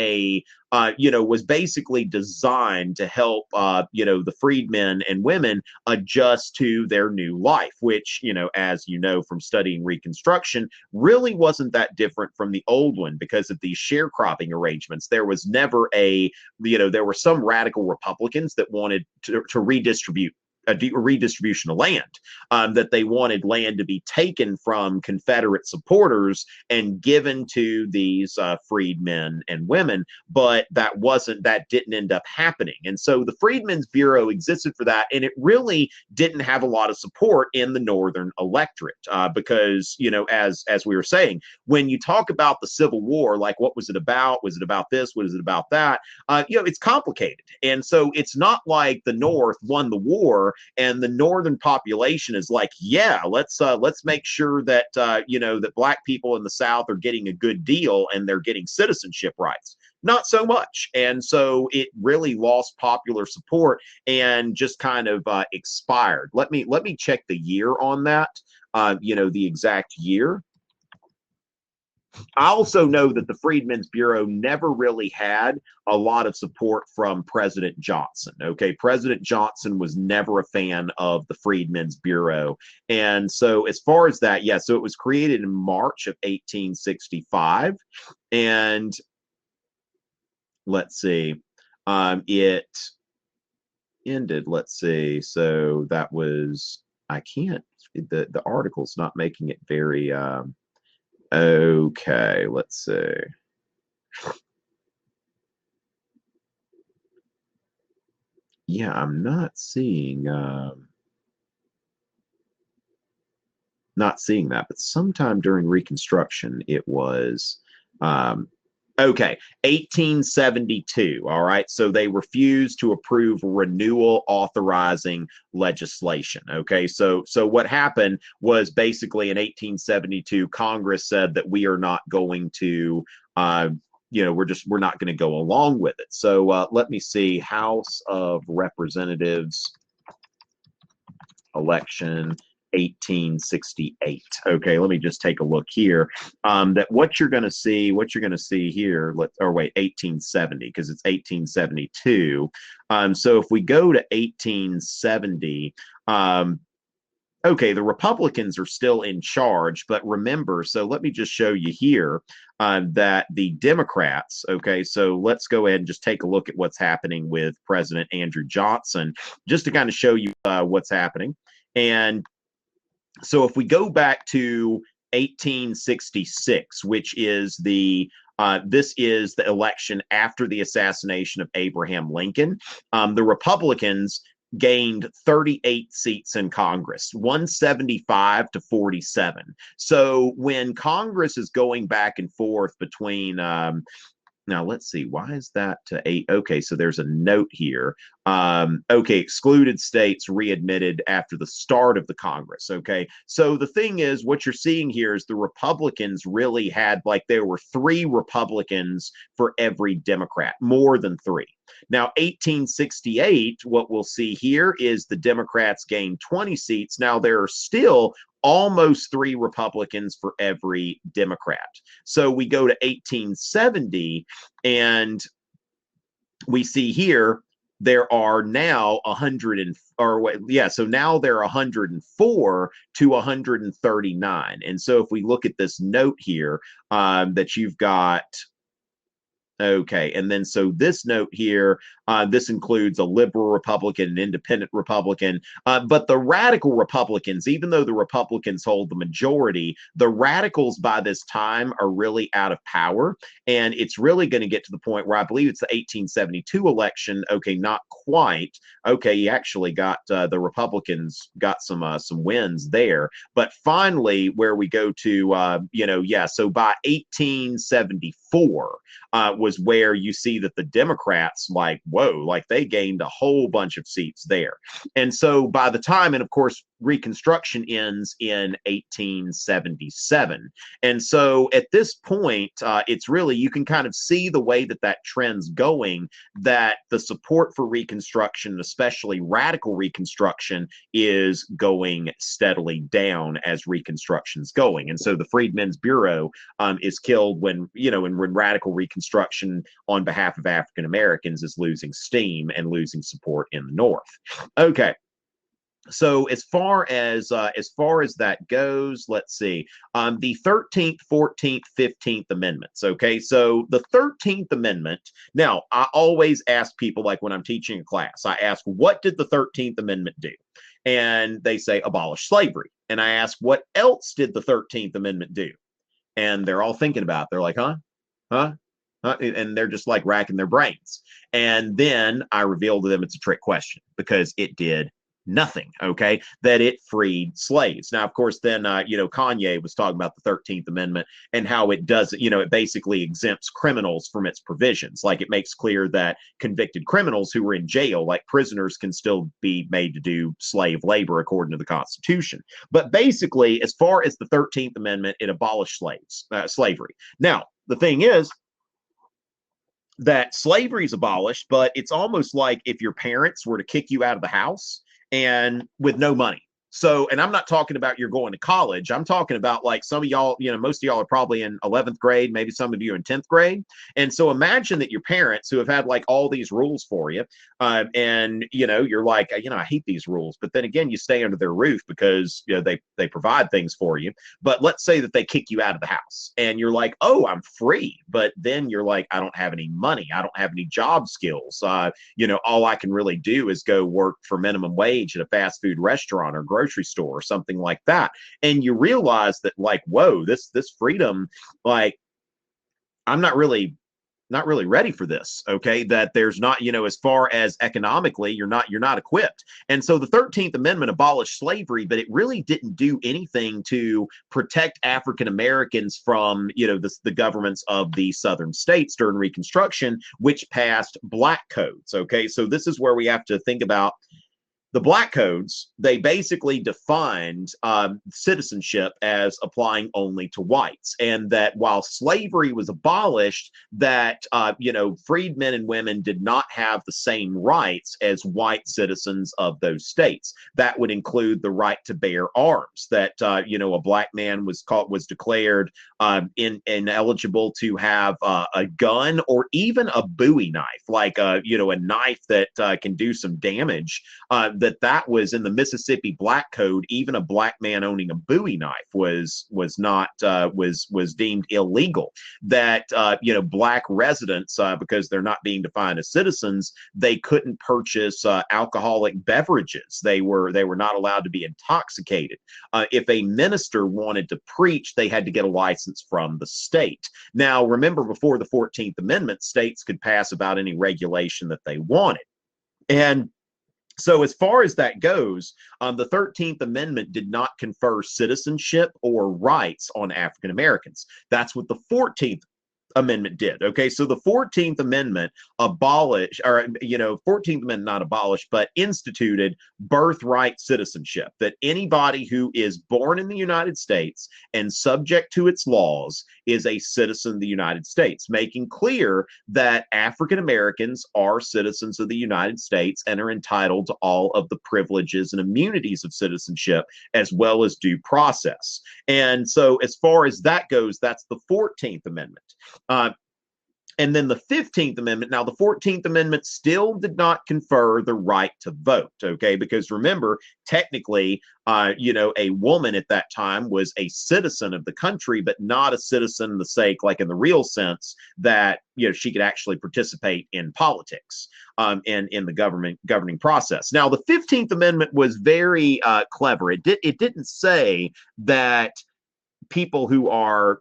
was basically designed to help, the freedmen and women adjust to their new life, which, as you know from studying Reconstruction, really wasn't that different from the old one because of these sharecropping arrangements. There was never there were some radical Republicans that wanted to redistribute a redistribution of land, that they wanted land to be taken from Confederate supporters and given to these freedmen and women, but that didn't end up happening. And so the Freedmen's Bureau existed for that, and it really didn't have a lot of support in the Northern electorate because, as we were saying, when you talk about the Civil War, like what was it about? Was it about this? Was it about that? It's complicated. And so it's not like the North won the war and the Northern population is like, yeah, let's make sure that that black people in the South are getting a good deal and they're getting citizenship rights. Not so much. And so it really lost popular support and just kind of expired. Let me check the year on that. The exact year. I also know that the Freedmen's Bureau never really had a lot of support from President Johnson. Okay, President Johnson was never a fan of the Freedmen's Bureau. And so, as far as that, yeah, so it was created in March of 1865. And let's see, it ended, let's see, so that was, I can't, the article's not making it very, okay, let's see. Yeah, I'm not seeing that, but sometime during Reconstruction, it was okay, 1872. All right, so they refused to approve renewal authorizing legislation. Okay, so what happened was basically in 1872, Congress said that we are not going to. We're not going to go along with it. So let me see, House of Representatives election 1868. Okay, let me just take a look here. That what you're going to see here, 1870, because it's 1872. So if we go to 1870, okay, the Republicans are still in charge, but remember, so let me just show you here that the Democrats, okay, so let's go ahead and just take a look at what's happening with President Andrew Johnson, just to kind of show you what's happening. And so if we go back to 1866, which is this is the election after the assassination of Abraham Lincoln, the Republicans gained 38 seats in Congress, 175 to 47. So when Congress is going back and forth between now let's see, why is that to 8? Okay, so there's a note here. Okay, excluded states readmitted after the start of the Congress. Okay, so the thing is, what you're seeing here is the Republicans really had, like, there were 3 Republicans for every Democrat, more than 3. Now, 1868, what we'll see here is the Democrats gained 20 seats. Now, there are still almost 3 Republicans for every Democrat. So we go to 1870, and we see here there are now 100 so now there are 104 to 139. And so if we look at this note here, that you've got. Okay, and then so this note here, this includes a liberal Republican, an independent Republican, but the radical Republicans, even though the Republicans hold the majority, the radicals by this time are really out of power, and it's really going to get to the point where I believe it's the 1872 election. Okay, not quite. Okay, you actually got the Republicans got some wins there, but finally, where we go to, so by 1874. Was where you see that the Democrats, like, whoa, like they gained a whole bunch of seats there. And so by the time, and of course, Reconstruction ends in 1877. And so at this point, it's really, you can kind of see the way that trend's going, that the support for Reconstruction, especially radical Reconstruction, is going steadily down as Reconstruction's going. And so the Freedmen's Bureau is killed when radical Reconstruction on behalf of African Americans is losing steam and losing support in the North. Okay. So as far as that goes, let's see, the 13th, 14th, 15th Amendments. Okay, so the 13th Amendment. Now, I always ask people, like when I'm teaching a class, I ask, what did the 13th Amendment do? And they say abolish slavery. And I ask, what else did the 13th Amendment do? And they're all thinking about it. They're like, huh? And they're just like racking their brains. And then I reveal to them it's a trick question, because it did nothing. Okay, that it freed slaves. Now, of course, then Kanye was talking about the 13th Amendment and how it does, it basically exempts criminals from its provisions. Like, it makes clear that convicted criminals who were in jail, like prisoners, can still be made to do slave labor according to the Constitution. But basically, as far as the 13th Amendment, it abolished slavery. Now, the thing is that slavery is abolished, but it's almost like if your parents were to kick you out of the house and with no money. So, and I'm not talking about you're going to college. I'm talking about like some of y'all, most of y'all are probably in 11th grade, maybe some of you in 10th grade. And so imagine that your parents who have had like all these rules for you, and you're like, I hate these rules. But then again, you stay under their roof because they provide things for you. But let's say that they kick you out of the house and you're like, oh, I'm free. But then you're like, I don't have any money. I don't have any job skills. All I can really do is go work for minimum wage at a fast food restaurant or grocery store or something like that. And you realize that, like, whoa, this freedom, like, I'm not really ready for this. Okay, that there's not, as far as economically, you're not equipped. And so the 13th Amendment abolished slavery, but it really didn't do anything to protect African Americans from the governments of the southern states during Reconstruction, which passed black codes. Okay, so this is where we have to think about the black codes. They basically defined citizenship as applying only to whites, and that while slavery was abolished, that freedmen and women did not have the same rights as white citizens of those states. That would include the right to bear arms. That a black man was declared ineligible to have a gun or even a Bowie knife, like a knife that can do some damage. That was in the Mississippi Black Code. Even a black man owning a Bowie knife was deemed illegal. That black residents, because they're not being defined as citizens, they couldn't purchase alcoholic beverages. They were not allowed to be intoxicated. If a minister wanted to preach, they had to get a license from the state. Now, remember, before the 14th Amendment, states could pass about any regulation that they wanted. And so as far as that goes, the 13th Amendment did not confer citizenship or rights on African Americans. That's what the 14th Amendment did. Okay, so the 14th Amendment abolished, or 14th Amendment not abolished, but instituted birthright citizenship, that anybody who is born in the United States and subject to its laws is a citizen of the United States, making clear that African Americans are citizens of the United States and are entitled to all of the privileges and immunities of citizenship, as well as due process. And so as far as that goes, that's the 14th Amendment. And then the 15th Amendment. Now, the 14th Amendment still did not confer the right to vote, okay? Because remember, technically, a woman at that time was a citizen of the country, but not a citizen in the sake, like in the real sense, that she could actually participate in politics, and in the governing process. Now, the 15th Amendment was very clever. It didn't say that people who are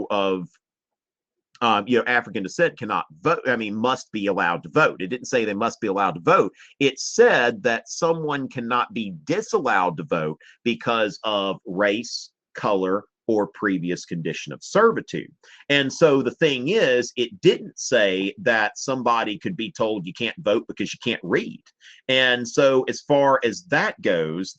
of African descent cannot vote. Must be allowed to vote. It didn't say they must be allowed to vote. It said that someone cannot be disallowed to vote because of race, color, or previous condition of servitude. And so the thing is, it didn't say that somebody could be told you can't vote because you can't read. And so as far as that goes,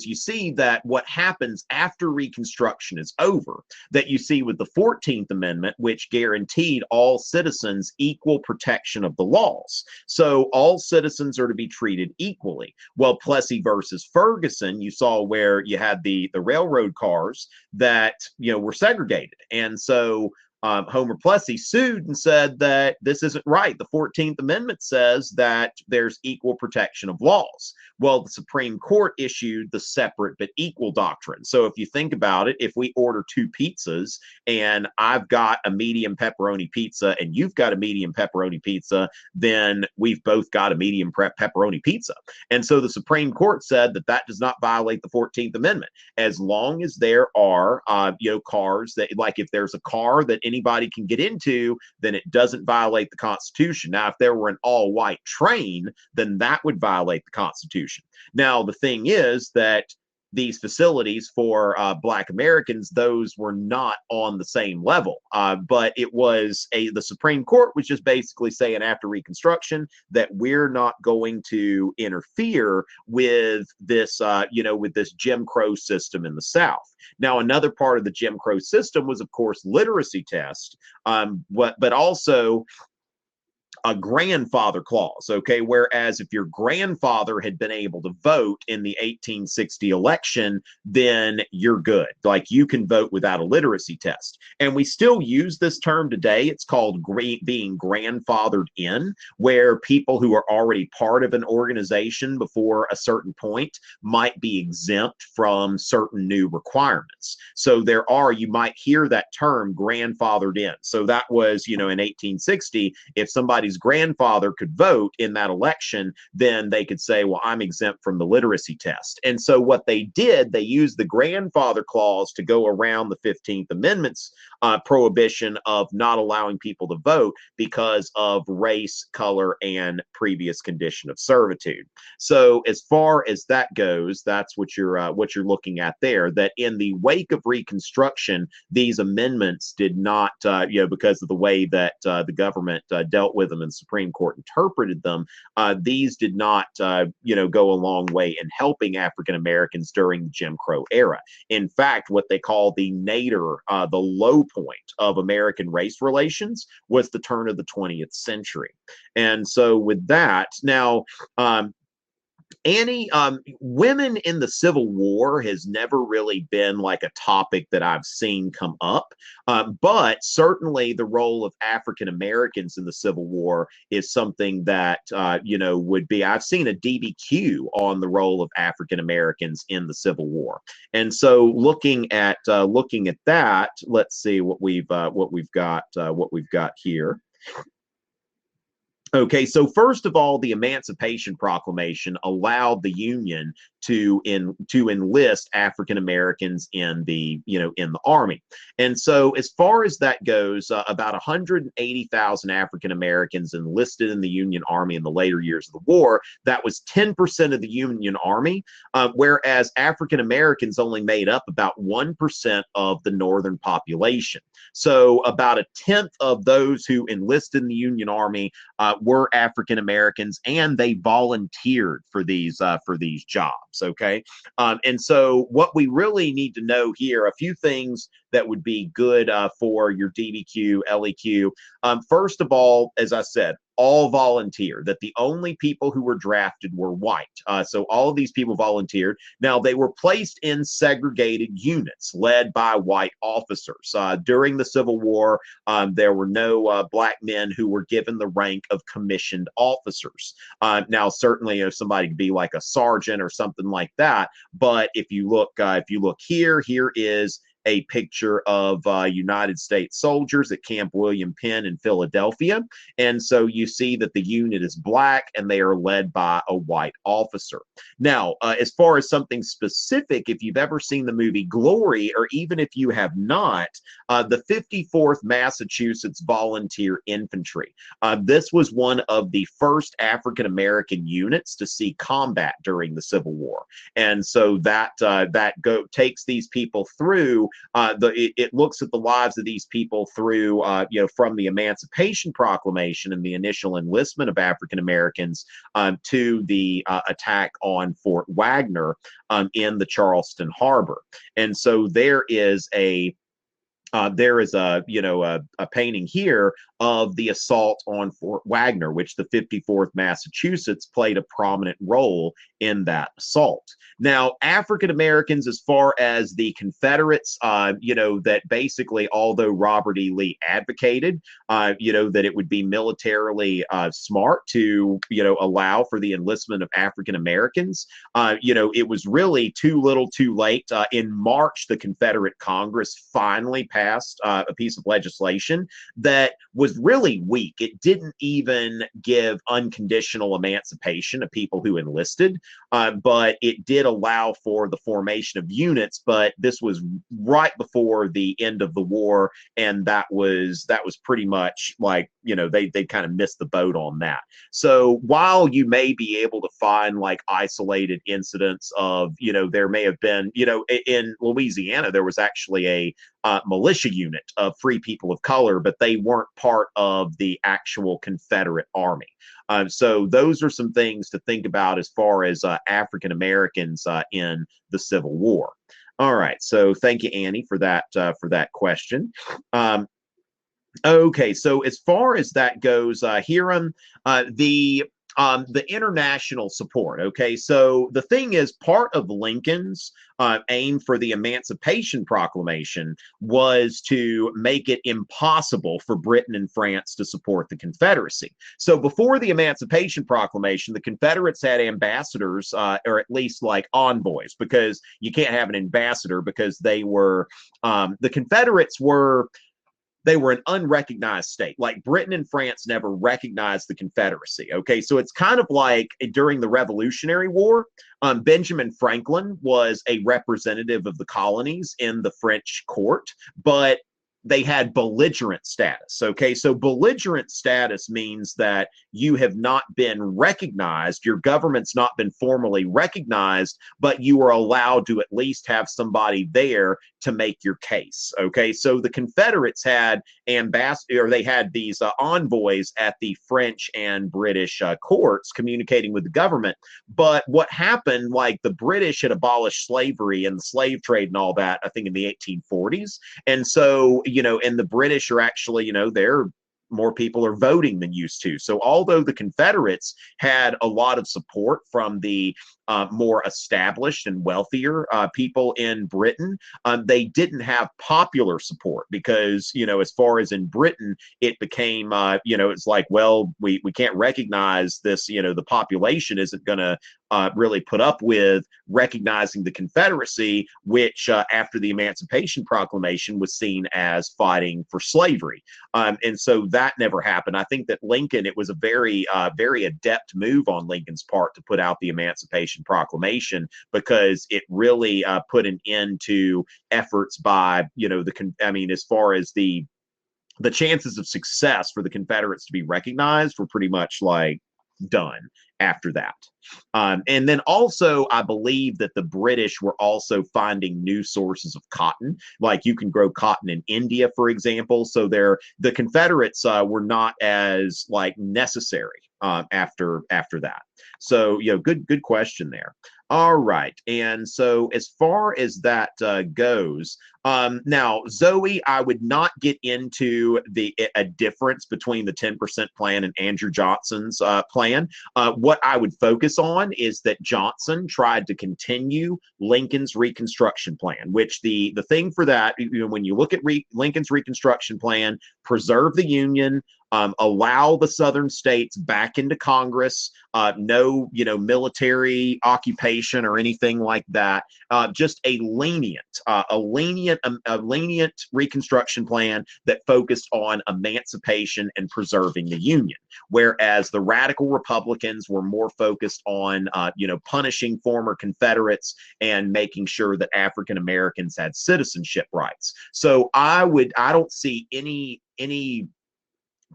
you see that what happens after Reconstruction is over, that you see with the 14th Amendment, which guaranteed all citizens equal protection of the laws. So all citizens are to be treated equally. Well, Plessy versus Ferguson, you saw where you had the railroad cars that were segregated. And so Homer Plessy sued and said that this isn't right. The 14th Amendment says that there's equal protection of laws. Well, the Supreme Court issued the separate but equal doctrine. So if you think about it, if we order two pizzas and I've got a medium pepperoni pizza and you've got a medium pepperoni pizza, then we've both got a medium pepperoni pizza. And so the Supreme Court said that that does not violate the 14th Amendment, as long as there are cars that, like, if there's a car that anybody can get into, then it doesn't violate the Constitution. Now, if there were an all-white train, then that would violate the Constitution. Now, the thing is that these facilities for Black Americans, those were not on the same level. But it was the Supreme Court was just basically saying after Reconstruction that we're not going to interfere with this, with this Jim Crow system in the South. Now, another part of the Jim Crow system was, of course, literacy test, but also a grandfather clause, okay? Whereas if your grandfather had been able to vote in the 1860 election, then you're good. Like you can vote without a literacy test. And we still use this term today. It's called being grandfathered in, where people who are already part of an organization before a certain point might be exempt from certain new requirements. So you might hear that term grandfathered in. So that was, in 1860, if somebody's grandfather could vote in that election, then they could say, well, I'm exempt from the literacy test. And so what they did, they used the grandfather clause to go around the 15th Amendment's prohibition of not allowing people to vote because of race, color, and previous condition of servitude. So as far as that goes, that's what you're looking at there, that in the wake of Reconstruction, these amendments did not, because of the way that the government dealt with them and Supreme Court interpreted them, these did not, go a long way in helping African Americans during the Jim Crow era. In fact, what they call the nadir, the low point of American race relations, was the turn of the 20th century. And so with that, now, Annie, women in the Civil War has never really been like a topic that I've seen come up, but certainly the role of African Americans in the Civil War is something that would be. I've seen a DBQ on the role of African Americans in the Civil War, and so looking at that, let's see what we've got here. Okay, so first of all, the Emancipation Proclamation allowed the Union to enlist African Americans in the Army, and so as far as that goes, about 180,000 African Americans enlisted in the Union Army in the later years of the war. That was 10% of the Union Army, whereas African Americans only made up about 1% of the Northern population. So about a tenth of those who enlisted in the Union Army were African Americans, and they volunteered for these jobs. Okay, and so what we really need to know here, a few things that would be good for your DBQ, LEQ. First of all, as I said, all volunteer, that the only people who were drafted were white. So all of these people volunteered. Now, they were placed in segregated units led by white officers. During the Civil War, there were no black men who were given the rank of commissioned officers. Now, certainly, somebody could be like a sergeant or something like that. But if you look here is a picture of United States soldiers at Camp William Penn in Philadelphia. And so you see that the unit is black and they are led by a white officer. Now, as far as something specific, if you've ever seen the movie Glory, or even if you have not, the 54th Massachusetts Volunteer Infantry. This was one of the first African-American units to see combat during the Civil War. And so that takes these people through it looks at the lives of these people through, from the Emancipation Proclamation and the initial enlistment of African Americans to the attack on Fort Wagner in the Charleston Harbor. And so there is a painting here of the assault on Fort Wagner, which the 54th Massachusetts played a prominent role in that assault. Now, African Americans, as far as the Confederates, that basically, although Robert E. Lee advocated, that it would be militarily smart to, allow for the enlistment of African Americans, it was really too little too late. In March, the Confederate Congress finally passed a piece of legislation that was really weak. It didn't even give unconditional emancipation of people who enlisted, but it did allow for the formation of units. But this was right before the end of the war, and that was pretty much like, they kind of missed the boat on that. So while you may be able to find like isolated incidents of, there may have been, in Louisiana, there was actually a militia unit of free people of color, but they weren't part of the actual Confederate Army. So those are some things to think about as far as African Americans in the Civil War. All right, so thank you, Annie, for that question. Okay, so as far as that goes, Hiram, the international support. Okay, so the thing is, part of Lincoln's aim for the Emancipation Proclamation was to make it impossible for Britain and France to support the Confederacy. So before the Emancipation Proclamation, the Confederates had ambassadors, or at least like envoys, because you can't have an ambassador because the Confederates were they were an unrecognized state. Like Britain and France never recognized the Confederacy. Okay, so it's kind of like during the Revolutionary War, Benjamin Franklin was a representative of the colonies in the French court, but they had belligerent status. Okay, so belligerent status means that you have not been recognized, your government's not been formally recognized, but you are allowed to at least have somebody there to make your case. Okay, so the Confederates had they had these envoys at the French and British courts communicating with the government. But what happened, like the British had abolished slavery and the slave trade and all that, I think in the 1840s. And so, and the British are actually, they're more people are voting than used to. So although the Confederates had a lot of support from the more established and wealthier people in Britain, they didn't have popular support because, as far as in Britain, it became, it's like, well, we can't recognize this, the population isn't going to really put up with recognizing the Confederacy, which after the Emancipation Proclamation was seen as fighting for slavery. And so that never happened. I think that Lincoln, it was a very, very adept move on Lincoln's part to put out the Emancipation Proclamation because it really put an end to efforts by, as far as the chances of success for the Confederates to be recognized were pretty much like done after that. And then also, I believe that the British were also finding new sources of cotton. Like you can grow cotton in India, for example. So the Confederates were not as like necessary after that. So, good question there. All right. And so as far as that goes, now, Zoe, I would not get into a difference between the 10% plan and Andrew Johnson's plan. What I would focus on is that Johnson tried to continue Lincoln's Reconstruction plan, which the thing for that, when you look at Lincoln's Reconstruction plan, preserve the Union, allow the Southern states back into Congress, no, military occupation or anything like that. Just a lenient Reconstruction plan that focused on emancipation and preserving the Union, whereas the radical Republicans were more focused on, punishing former Confederates and making sure that African Americans had citizenship rights. So I don't see any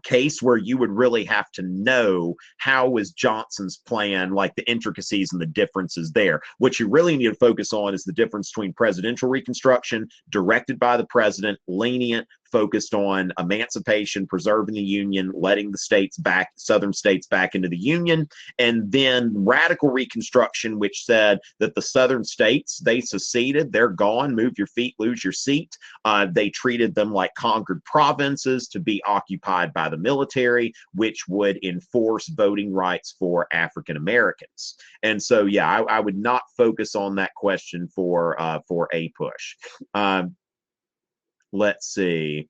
case where you would really have to know how was Johnson's plan, like the intricacies and the differences there. What you really need to focus on is the difference between presidential Reconstruction, directed by the president, lenient, focused on emancipation, preserving the Union, letting the states back, Southern states back into the Union, and then radical Reconstruction, which said that the Southern states, they seceded, they're gone, move your feet, lose your seat. They treated them like conquered provinces to be occupied by the military, which would enforce voting rights for African Americans. And so, yeah, I would not focus on that question for APUSH. Let's see.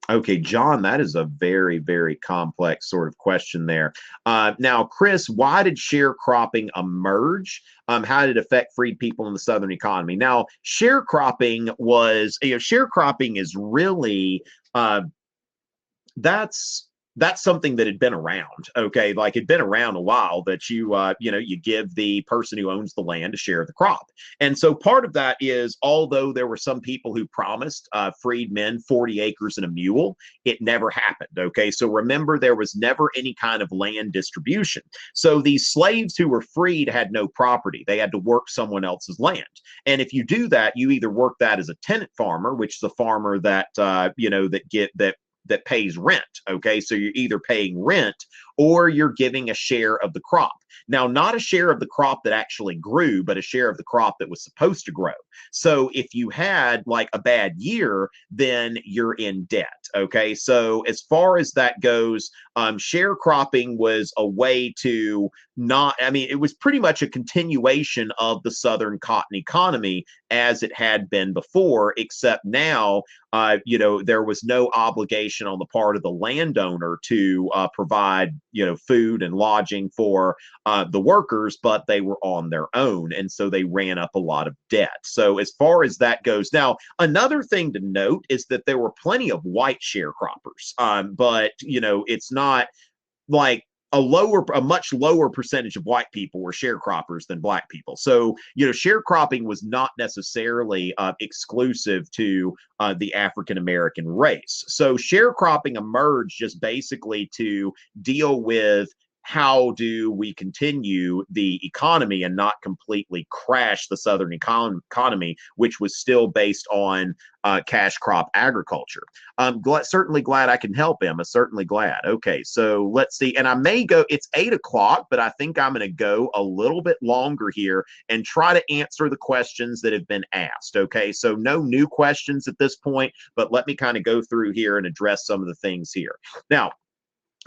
Okay, John, that is a very, very complex sort of question there. Now, Chris, why did sharecropping emerge? How did it affect freed people in the Southern economy? Now, sharecropping is really, that's something that had been around. Okay, like it'd been around a while, that you give the person who owns the land a share of the crop. And so part of that is, although there were some people who promised freedmen 40 acres and a mule, it never happened. Okay, so remember, there was never any kind of land distribution. So these slaves who were freed had no property. They had to work someone else's land. And if you do that, you either work that as a tenant farmer, which is a farmer that that pays rent. Okay, so you're either paying rent or you're giving a share of the crop. Now, not a share of the crop that actually grew, but a share of the crop that was supposed to grow. So if you had like a bad year, then you're in debt. Okay. So as far as that goes, sharecropping was a way to not, I mean, it was pretty much a continuation of the Southern cotton economy as it had been before, except now, there was no obligation on the part of the landowner to provide, food and lodging for the workers, but they were on their own. And so they ran up a lot of debt. So as far as that goes, now, another thing to note is that there were plenty of white sharecroppers, but, it's not like a much lower percentage of white people were sharecroppers than black people. So, sharecropping was not necessarily exclusive to the African American race. So sharecropping emerged just basically to deal with how do we continue the economy and not completely crash the Southern economy, which was still based on cash crop agriculture. I'm certainly glad I can help, Emma. Certainly glad. Okay, so let's see. And I may go, it's 8 o'clock, but I think I'm going to go a little bit longer here and try to answer the questions that have been asked. Okay, so no new questions at this point, but let me kind of go through here and address some of the things here. Now,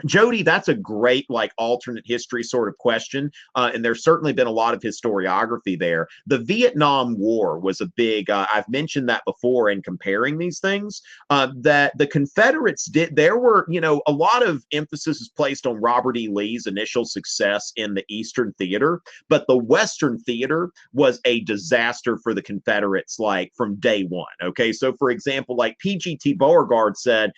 Jody, that's a great like alternate history sort of question. And there's certainly been a lot of historiography there. The Vietnam War was a big, I've mentioned that before in comparing these things, that the Confederates did, there were, a lot of emphasis is placed on Robert E. Lee's initial success in the Eastern theater, but the Western theater was a disaster for the Confederates, like from day one. Okay. So for example, like P.G.T. Beauregard said,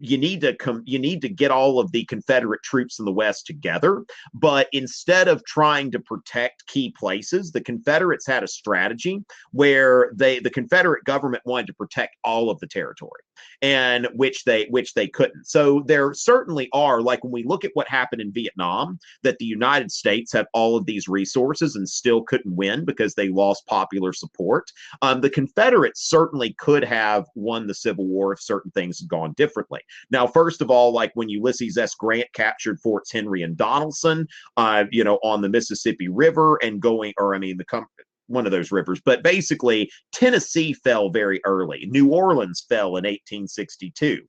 you need to get all of the Confederate troops in the West together. But instead of trying to protect key places, the Confederates had a strategy where the Confederate government wanted to protect all of the territory, and which they couldn't. So there certainly are, like when we look at what happened in Vietnam, that the United States had all of these resources and still couldn't win because they lost popular support. The Confederates certainly could have won the Civil War if certain things had gone differently. Now, first of all, like when Ulysses S. Grant captured Forts Henry and Donelson, on the Mississippi River and one of those rivers, but basically Tennessee fell very early. New Orleans fell in 1862.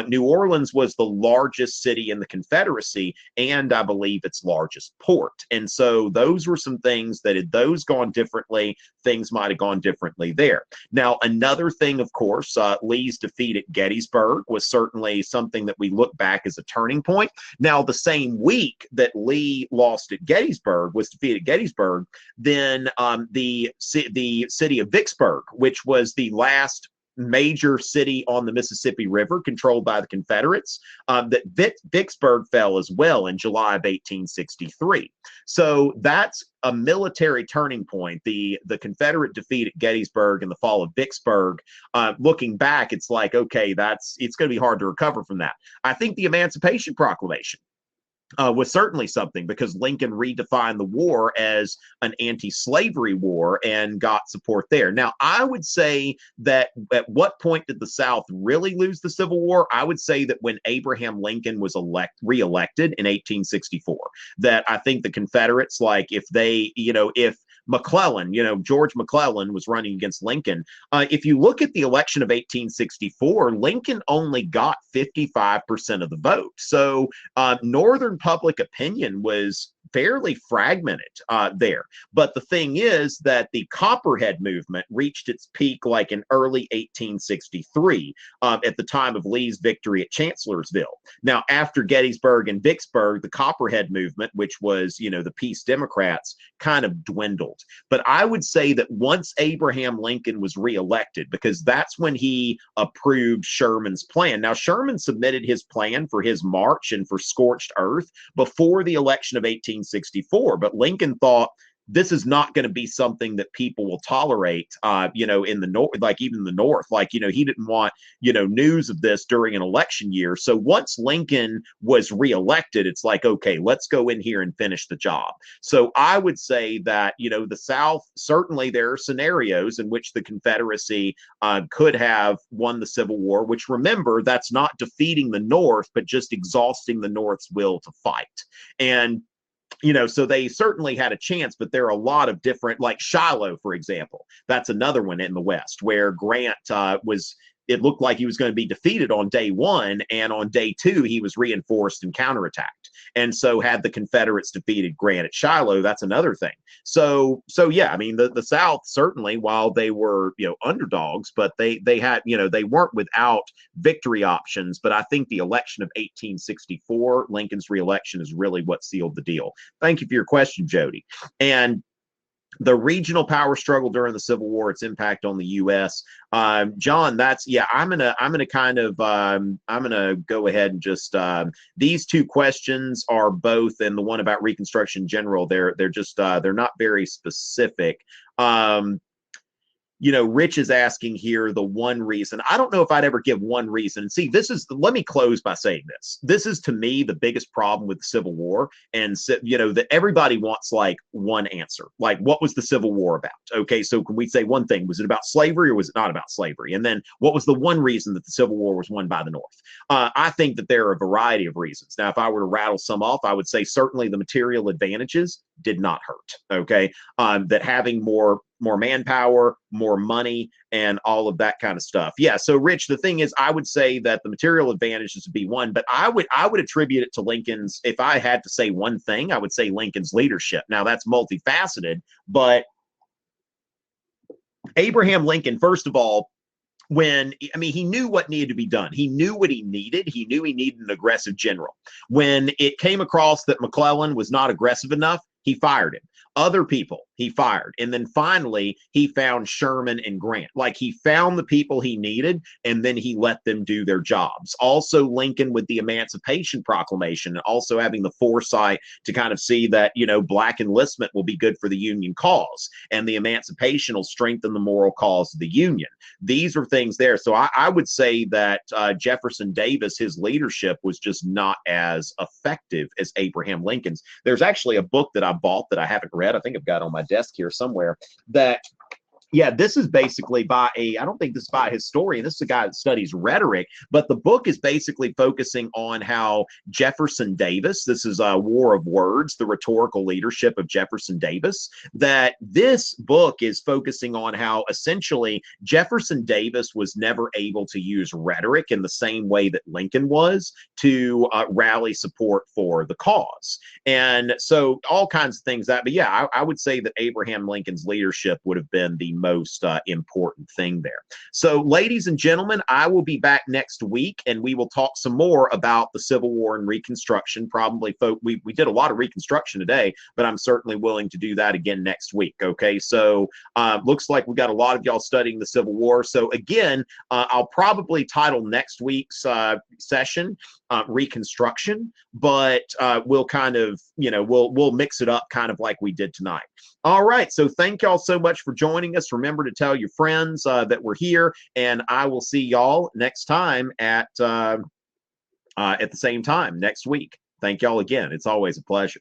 New Orleans was the largest city in the Confederacy and I believe its largest port. And so those were some things that had those gone differently, things might have gone differently there. Now, another thing, of course, Lee's defeat at Gettysburg was certainly something that we look back as a turning point. Now, the same week that Lee lost at Gettysburg, was defeated at Gettysburg, then the city of Vicksburg, which was the last major city on the Mississippi River controlled by the Confederates, that Vicksburg fell as well in July of 1863. So that's a military turning point. The Confederate defeat at Gettysburg and the fall of Vicksburg, looking back, it's like, okay, it's going to be hard to recover from that. I think the Emancipation Proclamation was certainly something, because Lincoln redefined the war as an anti-slavery war and got support there. Now, I would say that at what point did the South really lose the Civil War? I would say that when Abraham Lincoln was reelected in 1864, that I think the Confederates, like if McClellan, George McClellan was running against Lincoln. If you look at the election of 1864, Lincoln only got 55% of the vote. So Northern public opinion was fairly fragmented there. But the thing is that the Copperhead movement reached its peak like in early 1863 at the time of Lee's victory at Chancellorsville. Now, after Gettysburg and Vicksburg, the Copperhead movement, which was, the Peace Democrats, kind of dwindled. But I would say that once Abraham Lincoln was reelected, because that's when he approved Sherman's plan. Now, Sherman submitted his plan for his march and for scorched earth before the election of 1864, but Lincoln thought, this is not going to be something that people will tolerate, in the north, like even the north, like, he didn't want, news of this during an election year. So once Lincoln was reelected, it's like, okay, let's go in here and finish the job. So I would say that, the South, certainly there are scenarios in which the Confederacy could have won the Civil War, which, remember, that's not defeating the North, but just exhausting the North's will to fight. And so they certainly had a chance, but there are a lot of different, like Shiloh, for example. That's another one in the West where Grant it looked like he was going to be defeated on day one, and on day two, he was reinforced and counterattacked. And so had the Confederates defeated Grant at Shiloh, that's another thing. So yeah, I mean, the South, certainly, while they were, underdogs, but they had, they weren't without victory options. But I think the election of 1864, Lincoln's reelection, is really what sealed the deal. Thank you for your question, Jody. And the regional power struggle during the Civil War, its impact on the U.S. John, I'm gonna go ahead and just these two questions are both, and the one about Reconstruction in general, they're just they're not very specific. Rich is asking here the one reason. I don't know if I'd ever give one reason. See, let me close by saying this. This is, to me, the biggest problem with the Civil War. And, that everybody wants like one answer. Like, what was the Civil War about? Okay, so can we say one thing? Was it about slavery or was it not about slavery? And then what was the one reason that the Civil War was won by the North? I think that there are a variety of reasons. Now, if I were to rattle some off, I would say certainly the material advantages did not hurt. Okay, that having more manpower, more money, and all of that kind of stuff. Yeah. So, Rich, the thing is, I would say that the material advantages would be one, but I would attribute it to Lincoln's. If I had to say one thing, I would say Lincoln's leadership. Now, that's multifaceted, but Abraham Lincoln, first of all, he knew what needed to be done. He knew what he needed. He knew he needed an aggressive general. When it came across that McClellan was not aggressive enough, he fired him. Other people he fired. And then finally, he found Sherman and Grant. Like, he found the people he needed, and then he let them do their jobs. Also, Lincoln, with the Emancipation Proclamation, and also having the foresight to kind of see that, black enlistment will be good for the Union cause, and the emancipation will strengthen the moral cause of the Union. These are things there. So I would say that Jefferson Davis, his leadership was just not as effective as Abraham Lincoln's. There's actually a book that I bought that I haven't read. I think I've got it on my desk here somewhere, that this is basically by I don't think this is by a historian. This is a guy that studies rhetoric, but the book is basically focusing on how Jefferson Davis, this is a War of Words, the rhetorical leadership of Jefferson Davis, that this book is focusing on how essentially Jefferson Davis was never able to use rhetoric in the same way that Lincoln was to rally support for the cause. And so all kinds of things but yeah, I would say that Abraham Lincoln's leadership would have been the most important thing there. So, ladies and gentlemen, I will be back next week, and we will talk some more about the Civil War and Reconstruction. Probably, we did a lot of Reconstruction today, but I'm certainly willing to do that again next week. Okay, so looks like we got a lot of y'all studying the Civil War. So again, I'll probably title next week's session Reconstruction, but we'll kind of, we'll mix it up kind of like we did tonight. All right, so thank y'all so much for joining us. Remember to tell your friends that we're here, and I will see y'all next time at the same time next week. Thank y'all again. It's always a pleasure.